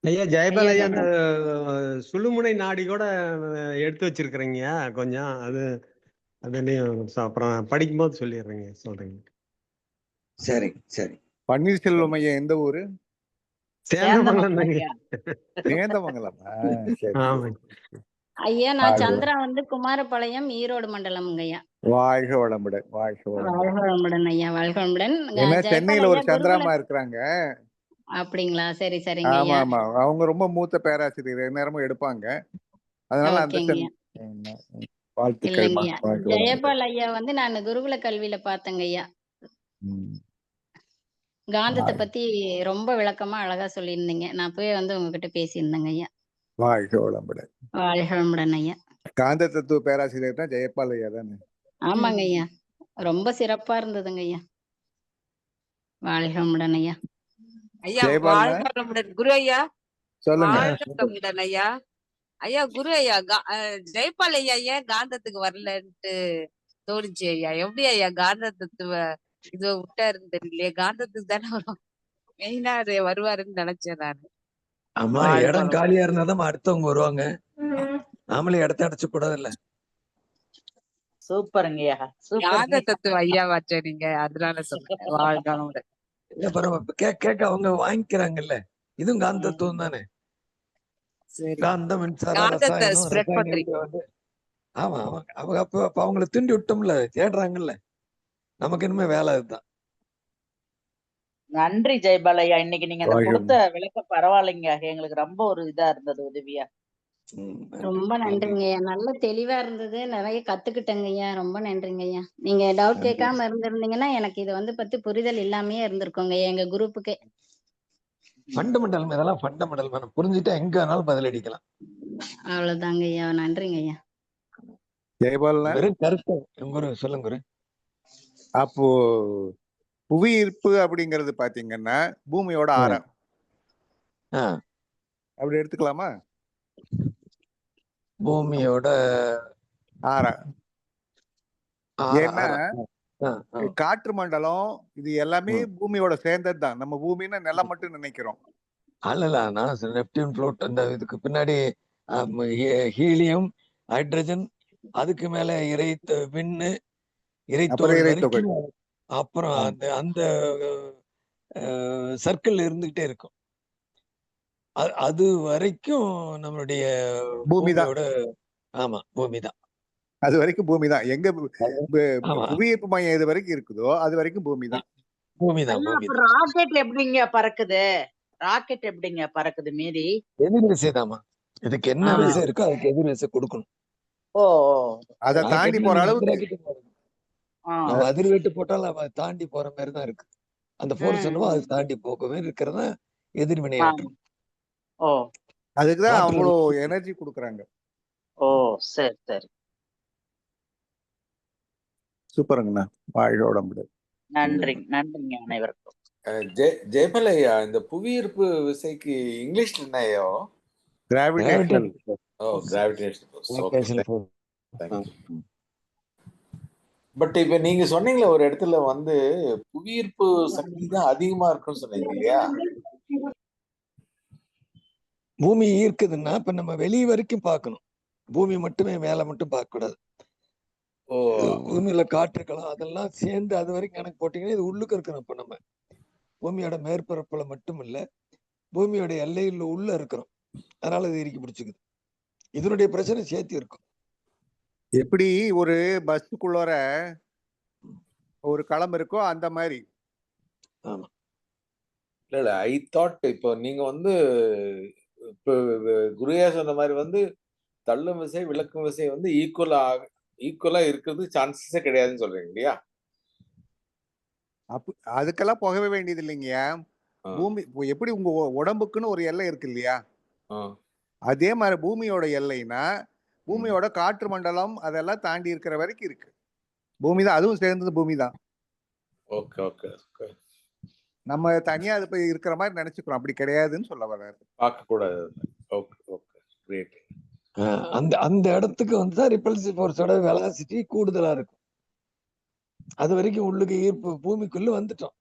Speaker 7: ஐயா ஜெயபால் ஐயா அந்த
Speaker 1: ஜெயபால்.
Speaker 7: சுழுமுனை நாடி கூட எடுத்து வச்சிருக்கிறீங்க கொஞ்சம். அது அப்புறம் படிக்கும்போது சொல்லிடுறேங்க, சொல்றீங்க.
Speaker 2: சரி சரி.
Speaker 4: பன்னீர்செல்வம் ஐயா எந்த ஊரு?
Speaker 7: சேந்தமங்கலம் தாங்க.
Speaker 4: சேந்தமங்கலமா? சரி.
Speaker 7: ஆமாங்க.
Speaker 1: ஐயா நான் சந்திரா வந்து குமாரபாளையம், ஈரோடு மண்டலம்ங்க ஐயா.
Speaker 4: வாழ்க வளமுடன். வாழ்க வளமுடன்.
Speaker 1: வாழ்க வளமுடன் ஐயா. வாழ்க வளமுடன்.
Speaker 4: ஏன்னா
Speaker 1: ஜெயபால்
Speaker 4: சென்னையில ஒரு
Speaker 1: ஐயா
Speaker 4: சந்திராமா
Speaker 1: குருகுல
Speaker 4: இருக்கிறாங்க.
Speaker 1: அப்படிங்களா? சரி சரிங்க
Speaker 4: ஆமா
Speaker 1: ஐயா.
Speaker 4: ஆமா. அவங்க ரொம்ப மூத்த பேராசிரியர், நேரமும் எடுப்பாங்க. அதனால அந்த
Speaker 1: ஓகேங்க ஐயா.
Speaker 4: வாழ்த்துக்கள்மா.
Speaker 1: இல்லைங்க ஐயா.
Speaker 4: வாழ்க வளமுடன்.
Speaker 1: ஜெயபால் ஐயா வந்து நான் குருகுல கல்வியில பார்த்தேங்க ஐயா.
Speaker 4: ம்.
Speaker 1: காந்தத்தை பத்தி ரொம்ப விளக்கமா அழகா சொல்லியிருந்தீங்க. நான் போய் வந்து உங்ககிட்ட பேசியிருந்தேங்க ஐயா.
Speaker 4: வாழ்க வளமுடன்.
Speaker 1: வாழ்க வளமுடன் ஐயா.
Speaker 4: காந்த தத்துவ பேராசிரியர் தான் ஜெயபால் ஐயா தானே?
Speaker 1: ஆமாங்க ஐயா. ரொம்ப சிறப்பா இருந்ததுங்க ஐயா. வாழ்க வளமுடன் ஐயா.
Speaker 8: ஐயா
Speaker 4: ஜெயபால்
Speaker 8: வாழ்க வளமுடன் குரு ஐயா.
Speaker 4: சொல்லுங்க.
Speaker 8: வாழ்க வளமுடன் ஐயா. ஐயா குரு ஐயா ஜெயபால் ஐயா ஏன் காந்தத்துக்கு வரலன்ட்டு தோணுச்சு ஐயா. எப்படி ஐயா காந்த தத்துவ இது விட்டாருன்னு தெரியலையே. காந்தத்துக்கு தானே வரும் மெயினா வருவாருன்னு நினைச்சேன் நான்.
Speaker 2: ஆமா, இடம் காலியா இருந்தாதான் அடுத்தவங்க வருவாங்க. நாமளே இடத்த அடைச்சு கூடாது இல்ல.
Speaker 3: சூப்பருங்கய்யா.
Speaker 8: காந்த தத்துவ ஐயா வாச்ச நீங்க, அதனால சொல்றேன். வாழ்க வளமுடன்.
Speaker 2: இல்ல பரவாயில்ல. கேட்க அவங்க வாங்கிக்கிறாங்கல்ல. இதுவும் காந்த தத்துவம் தானே. காந்தம், மின்சாரம்,
Speaker 8: காந்தத்தை
Speaker 2: ரசாயனம்,
Speaker 8: ஸ்ப்ரெட் பண்றீங்க.
Speaker 2: வந்து ஆமா ஆமா. அவங்க அப்ப அவங்களை தூண்டி விட்டோம்ல, தேடுறாங்கல்ல. நமக்கு இனிமே வேலை அதுதான்.
Speaker 3: நன்றி ஜெயபால் ஐயா. இன்னைக்கு நீங்க அந்த கொடுத்த விளக்கம் பரவாயில்லைங்க. எங்களுக்கு ரொம்ப ஒரு இதா இருந்தது, உதவியா.
Speaker 1: ரொம்ப நன்றிங்க ஐயா. நல்ல தெளிவா இருந்தது. நிறைய கத்துக்கிட்டேங்க ஐயா. ரொம்ப நன்றிங்க ஐயா. நீங்க டவுட் கேட்காம இருந்திருந்தீங்கன்னா எனக்கு இதை வந்து பத்தி புரிதல் இல்லாமயே இருந்திருக்கோங்க ஐயா. எங்க குரூப்புக்கு
Speaker 2: ஃபண்டமெண்டல் இதெல்லாம் ஃபண்டமெண்டல் வேணும். புரிஞ்சுட்டா எங்க வேணாலும் பதிலடிக்கலாம்.
Speaker 1: அவ்வளவுதாங்க ஐயா. நன்றிங்க ஐயா.
Speaker 4: ஜெயபால்
Speaker 2: வெறும் கருத்து குரு சொல்லுங்க குரு.
Speaker 4: அப்போ புவி ஈர்ப்பு அப்படிங்கிறது பாத்தீங்கன்னா பூமியோட ஆரம். அப்படி எடுத்துக்கலாமா? பூமியோட ஆரம். ஏன்னா காற்று மண்டலம் இது எல்லாமே பூமியோட சேர்ந்தது தான். நம்ம பூமின்னா நிலம் மட்டும் நினைக்கிறோம்.
Speaker 2: அல்ல, நான் நெப்டியூன் ஃப்ளோட் அந்த இதுக்கு பின்னாடி ஹீலியம், ஹைட்ரஜன், அதுக்கு மேல விண்ணு, இறைத்துகள், அப்புறம் அந்த சர்க்கிள் இருந்துகிட்டே இருக்கும். அது வரைக்கும் நம்மளுடைய பூமியோட ஆமா பூமி தான்.
Speaker 4: அது வரைக்கும் பூமி தான். எங்க புவியீர்ப்பு மையம் எது வரைக்கும் இருக்குதோ அது வரைக்கும் பூமி தான்.
Speaker 3: ராக்கெட் எப்படிங்க பறக்குது? ராக்கெட் எப்படிங்க பறக்குது? மீறி
Speaker 2: எதிர் விசைதாமா. இதுக்கு என்ன விசை இருக்கோ அதுக்கு எதிர் விசை கொடுக்கணும்.
Speaker 3: ஓ,
Speaker 4: அதை தாண்டி போற அளவுக்கு
Speaker 2: அதிர்வேட்டு போட்டாலும் அவ தாண்டி போற மாதிரி தான் இருக்கு. அந்த போர்ஸ் என்னவோ அது தாண்டி போகவே இருக்கிறதா எதிர்வினையாகும்.
Speaker 3: ஓ,
Speaker 4: அதுக்குதான் அவ்வளோ எனர்ஜி கொடுக்குறாங்க.
Speaker 3: ஓ, சரி சரி.
Speaker 4: சூப்பருங்கண்ணா. வாழ்க வளமுடன்.
Speaker 3: நன்றி நன்றிங்க அனைவருக்கும்.
Speaker 9: ஜெயபால் ஐயா, இந்த புவியீர்ப்பு விசைக்கு இங்கிலீஷ்ல என்னையோ?
Speaker 4: கிராவிடேஷனல்.
Speaker 9: O, gravitational. பட் இப்ப நீங்க சொன்னீங்களா ஒரு இடத்துல வந்து புவியீர்ப்பு சக்தி தான் அதிகமா இருக்குன்னு சொன்னீங்க இல்லையா?
Speaker 2: பூமி ஈர்க்குதுன்னா இப்ப நம்ம வெளியே வரைக்கும் பார்க்கணும். பூமி மட்டுமே மேல மட்டும் பார்க்க கூடாது.
Speaker 9: ஓ
Speaker 2: பூமியில காற்றுக்கலாம் அதெல்லாம் சேர்ந்து அது வரைக்கும் கணக்கு போட்டீங்கன்னா இது உள்ளுக்கு இருக்கிறோம். இப்ப நம்ம பூமியோட மேற்பரப்புல மட்டும் இல்ல, பூமியோட எல்லையில் உள்ள இருக்கிறோம். அதனால இது இறுக்கி பிடிச்சுக்குது. இதனுடைய பிரச்சனை சேர்த்து இருக்கும்.
Speaker 4: எப்படி ஒரு பஸ்ஸுக்குள்ளார ஒரு களம் இருக்கோ அந்த மாதிரி.
Speaker 2: ஆமா.
Speaker 9: இல்ல ஐ தாட் இப்போ நீங்க வந்து இப்போ குருயா சொன்ன மாதிரி வந்து தள்ளும் விசை விளக்கும் விசை வந்து ஈக்குவலா இருக்கிறது சான்சஸே கிடையாதுன்னு சொல்றீங்க இல்லையா?
Speaker 4: அதுக்கெல்லாம் போகவே வேண்டியது இல்லைங்கய்யா. பூமி எப்படி உங்க உடம்புக்குன்னு ஒரு எல்லை இருக்கு இல்லையா, அதே மாதிரி பூமியோட எல்லைனா பூமியோட காற்று மண்டலம் அதெல்லாம் தாண்டி இருக்கிற வரைக்கும் இருக்கு. பூமி தான், அதுவும் சேர்ந்தது பூமி தான்.
Speaker 9: Okay okay okay.
Speaker 4: நம்ம தனியா அது போய் இருக்கிற மாதிரி நினைச்சுக்கிறோம், அப்படி கிடையாதுன்னு சொல்ல வர்றாரு.
Speaker 9: பார்க்க கூடாது. Okay okay great.
Speaker 2: அந்த அந்த இடத்துக்கு வந்து ரிப்பல்சிவ் ஃபோர்ஸோட வெலாசிட்டி கூடுதலா இருக்கும். அது வரைக்கும் உள்ளுக்கு ஈர்ப்பு பூமிக்குள்ள வந்துட்டோம்.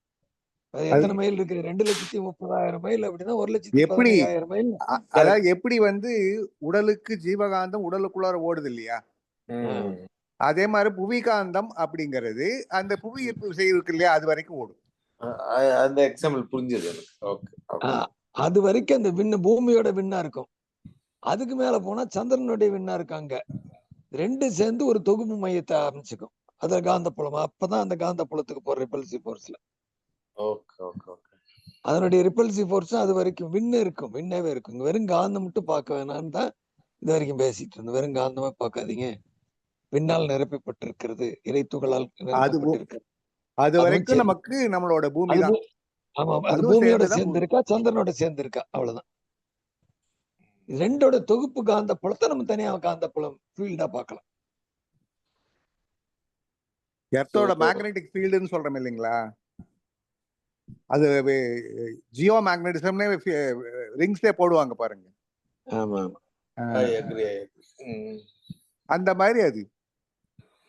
Speaker 2: எத்தனை மைல் இருக்கு? 2,30,000 மைல் அப்படின்னா 1,15,000 மைல்.
Speaker 4: அதாவது எப்படி வந்து உடலுக்கு ஜீவகாந்தம் உடலுக்குள்ளார ஓடுது இல்லையா, அதே மாதிரி புவிகாந்தம் அப்படிங்கிறது அந்த புவி ஈர்ப்பு விசை இருக்கு இல்லையா, அது வரைக்கும் ஓடும்.
Speaker 9: அந்த எக்ஸாம்பிள் புரிஞ்சது எனக்கு. ஓகே.
Speaker 2: அது வரைக்கும் அந்த விண்ணு பூமியோட விண்ணா இருக்கும். அதுக்கு மேல போனா சந்திரனுடைய விண்ணா இருக்காங்க. ரெண்டு சேர்ந்து ஒரு தொகுப்பு மையத்தை ஆரம்பிச்சுக்கும். அது காந்தப்புலம். அப்பதான் அந்த காந்தப்புலத்துக்கு போற ரிப்பல்சிவ் ஃபோர்ஸ்ல.
Speaker 9: Okay okay okay.
Speaker 2: அதனுடைய ரிப்பல்சிவ் ஃபோர்ஸ் அது வரைக்கும் விண்ணு இருக்கும், விண்ணாவே இருக்கும். வெறும் காந்தம் மட்டும் பார்க்க வேணான்னு தான் இது வரைக்கும் பேசிட்டு இருந்தோம். வெறும் காந்தமா பார்க்காதீங்க, விண்ணால் நிரப்பப்பட்டிருக்கிறது, இறைத்துகளால் நிரப்பப்பட்டிருக்கிறது.
Speaker 4: அது வரைக்கும் நமக்கு நம்மளோட பூமி தான்.
Speaker 2: ஆமா, அது பூமியோட சேர்ந்து இருக்கா சந்திரனோட சேர்ந்து இருக்கா, அவ்வளவுதான். ரெண்டோட தொகுப்பு காந்த புலத்தை நம்ம தனியா காந்த புலம் ஃபீல்டா பார்க்கலாம்.
Speaker 4: எர்த்தோட மேக்னெட்டிக் ஃபீல்டுன்னு சொல்றோம் இல்லைங்களா, அது ஜியோ மேக்னெட்டிசம்னே ரிங்ஸ்ல போடுவாங்க பாருங்க.
Speaker 2: ஆமா
Speaker 4: அந்த மாதிரி அது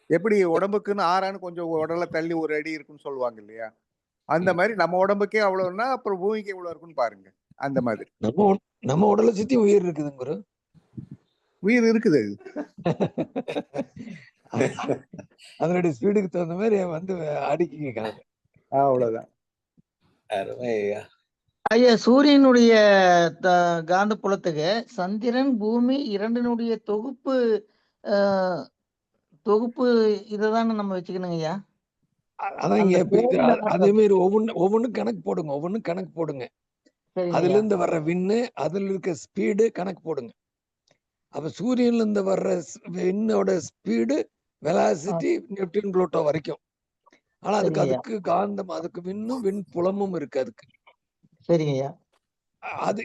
Speaker 4: எப்படி உடம்புக்குன்னு ஆறான்னு கொஞ்சம் உடலை தள்ளி ஒரு அடி இருக்குன்னு சொல்லுவாங்க இல்லையா, அந்த மாதிரி நம்ம உடம்புக்கே அவ்வளவுன்னா அப்புறம் பூமிக்கு எவ்வளவு இருக்குன்னு பாருங்க. அந்த மாதிரி
Speaker 2: நம்ம உடலை சுத்தி உயிர் இருக்குதுங்க,
Speaker 4: உயிர் இருக்குது.
Speaker 2: அதனுடைய ஸ்பீடுக்கு தகுந்த மாதிரி வந்து அடிக்கிங்க.
Speaker 4: அவ்வளவுதான்.
Speaker 10: ஐயா, சூரியனுடைய காந்த புலத்துக்கு சந்திரன் பூமி இரண்டினுடைய தொகுப்பு இதுதானே நம்ம வச்சுக்கணுங்க ஐயா.
Speaker 2: அதான் அதே மாதிரி ஒவ்வொன்றும் கணக்கு போடுங்க. அதுல இருந்து வர்ற விண்ணு, அதுல இருக்க ஸ்பீடு கணக்கு போடுங்க. அப்ப சூரியன்ல இருந்து வர்ற விண்ணோட ஸ்பீடு, வெலாசிட்டி நெப்டியூன் புளூட்டோ வரைக்கும். ஆனா அதுக்கு காந்தம், அதுக்கு விண் புலமும் இருக்கு அதுக்கு.
Speaker 10: சரிங்கய்யா.
Speaker 2: அது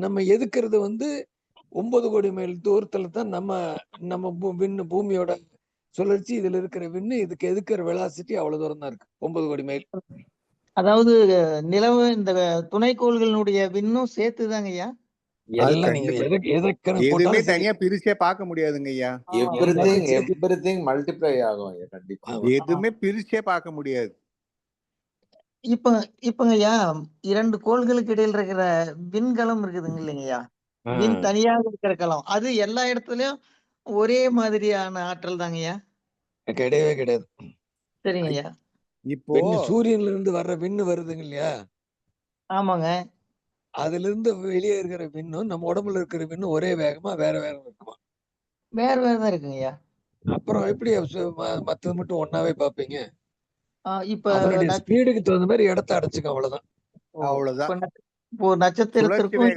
Speaker 2: நம்ம எதுக்குறது வந்து 9 கோடி மைல் தூரத்துல தான் நம்ம பூமியோட சுழற்சி, இதுல இருக்கிற விண்ணு, இதுக்கு எதுக்குற வெலாசிட்டி அவ்வளவு தூரம் தான் இருக்கு, 9 கோடி மைல்.
Speaker 10: அதாவது நிலவு இந்த துணைக்கோள்களுடைய விண்ணும் சேர்த்துதாங்க ஐயா.
Speaker 4: எதுவுமே தனியா பிரிச்சே பார்க்க முடியாதுங்க ஐயா.
Speaker 9: எவ்ரிதிங் மல்டிப்ளை ஆகும் கண்டிப்பா.
Speaker 4: எதுவுமே பிரிச்சே பார்க்க முடியாது.
Speaker 10: இப்பங்க ஐயா, 2 கோள்களுக்கு இடையில இருக்கிற விண்கலம் இருக்குதுங்க இல்லைங்கய்யா, விண் தனியாக இருக்கிற களம், அது எல்லா இடத்துலயும் ஒரே மாதிரியான ஆற்றல் தாங்க ஐயா?
Speaker 2: கிடையவே கிடையாது.
Speaker 10: சரிங்க ஐயா.
Speaker 4: இப்போ
Speaker 2: சூரியன்ல இருந்து வர்ற விண்ணு வருதுங்க இல்லையா?
Speaker 10: ஆமாங்க.
Speaker 2: அதுல இருந்து வெளியே இருக்கிற விண்ணும் நம்ம உடம்புல இருக்கிற விண்ணும் ஒரே வேகமா வேற இருக்குமா?
Speaker 10: வேற தான் இருக்குங்க ஐயா.
Speaker 2: அப்புறம் எப்படி மத்தது மட்டும் ஒன்னாவே பாப்பீங்க?
Speaker 10: இப்ப
Speaker 2: ஸ்பீடுக்கு தகுந்த மாதிரி இடத்தை அடைச்சுக்க, அவ்வளவுதான்.
Speaker 10: ஒரு நட்சத்திரத்திற்கும்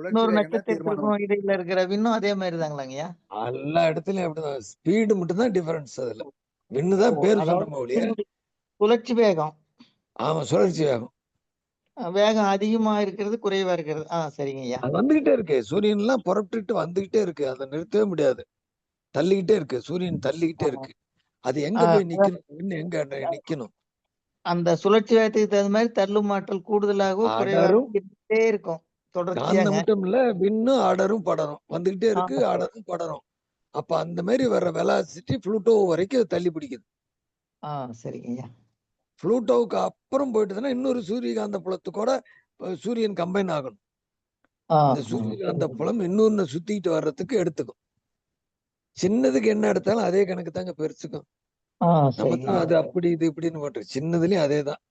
Speaker 10: இன்னொரு நட்சத்திரத்திற்கும் இடையில இருக்கிற விண்ணும் அதே மாதிரி தாங்களாங்கய்யா?
Speaker 2: எல்லா இடத்துலயும் அப்படிதான். ஸ்பீடு மட்டும் தான் டிஃபரன்ஸ். அதுல விண்ணுதான் பேர் சொல்றோம் ஒழிய
Speaker 10: சுழற்சி வேகம்.
Speaker 2: ஆமா, சுழற்சி வேகம்.
Speaker 10: வேகம் அதிகமா இருக்கிறது, குறைவா இருக்கிறது. சரிங்க ஐயா.
Speaker 2: அது வந்துகிட்டே இருக்கு. சூரியன் எல்லாம் புறப்பட்டு வந்துகிட்டே இருக்கு, அதை நிறுத்தவே முடியாது. தள்ளிக்கிட்டே இருக்கு, சூரியன் தள்ளிக்கிட்டே இருக்கு. அது எங்க போய் நிக்கணும், எங்க நிக்கணும்.
Speaker 10: அந்த சுழற்சி வேகத்துக்கு தகுந்த மாதிரி தள்ளும் ஆற்றல் கூடுதலாகவும் குறைவாகவே இருக்கும் தொடர்ச்சியாக.
Speaker 2: மட்டும் இல்ல, விண்ணும் அடரும் படரும் வந்துகிட்டே இருக்கு, அடரும் படரும். அப்ப அந்த மாதிரி வர்ற வெலாசிட்டி புளூட்டோ வரைக்கும் தள்ளி பிடிக்குது.
Speaker 10: சரிங்க.
Speaker 2: புளூட்டோவுக்கு அப்புறம் போயிட்டுதுன்னா இன்னொரு சூரியகாந்த புலத்துக்கூட சூரியன் கம்பைன் ஆகணும். இந்த சூரியகாந்த புலம் இன்னொன்னு சுத்திட்டு வர்றதுக்கு எடுத்துக்கும். சின்னதுக்கு என்ன எடுத்தாலும் அதே கணக்கு தாங்க பெருசுக்கும். நம்ம தான் அது அப்படி இது இப்படின்னு போட்டு சின்னதுலயும் அதேதான்.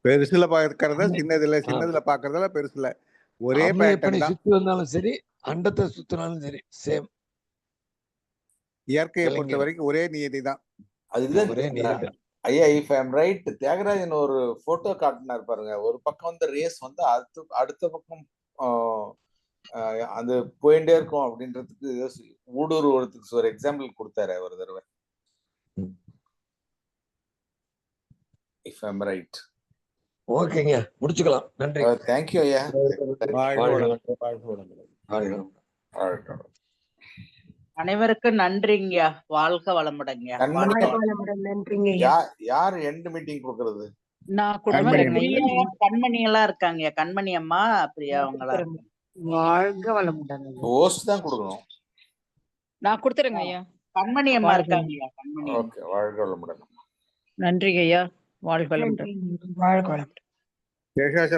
Speaker 4: பெருசுல பாக்குறத சின்னதுல, சின்னதுல பாக்குறதுல பெருசுல ஒரே
Speaker 2: அம்மையப்பனை
Speaker 4: பேட்டர்ன் தான்.
Speaker 2: சுத்தி வந்தாலும் சரி, அண்டத்தை சுத்தினாலும் சரி, சேம்.
Speaker 4: இயற்கையை பொறுத்த வரைக்கும் ஒரே நியதி தான்.
Speaker 9: அதுதான்
Speaker 2: ஒரே நியதி.
Speaker 9: ஐயா, if I am right, Thiyagarajan ஒரு போட்டோ காட்டினார் பாருங்க. ஒரு பக்கம் வந்து ரேஸ் வந்து அடுத்த பக்கம் அது போயிட்டே இருக்கும் அப்படின்றதுக்கு ஊடுருவறதுக்கு ஒரு எக்ஸாம்பிள் கொடுத்தாரு ஒரு தடவை. If I am right.
Speaker 2: ஓகேங்க, முடிச்சுக்கலாம். நன்றி.
Speaker 9: தேங்க்யூ ஐயா.
Speaker 3: அனைவருக்கும் நன்றிங்கய்யா. வாழ்க வளமுடங்கய்யா.
Speaker 9: யார் எண்ட் மீட்டிங் கொடுக்கறது?
Speaker 3: கண்மணி எல்லாம் இருக்காங்கய்யா. கண்மணி அம்மா, பிரியா அவங்க எல்லாம்.
Speaker 8: வாழ்க வளமுடன்.
Speaker 9: ஹோஸ்ட் தான் கொடுக்கணும்.
Speaker 6: நான் கொடுத்துறேங்க ஐயா.
Speaker 3: கண்மணி அம்மா இருக்காங்கய்யா. கண்மணி.
Speaker 9: ஓகே, வாழ்க வளமுடன்.
Speaker 6: நன்றி ஐயா. வாழ்க வளமுடன்.
Speaker 5: வாழ்க வளமுடன்.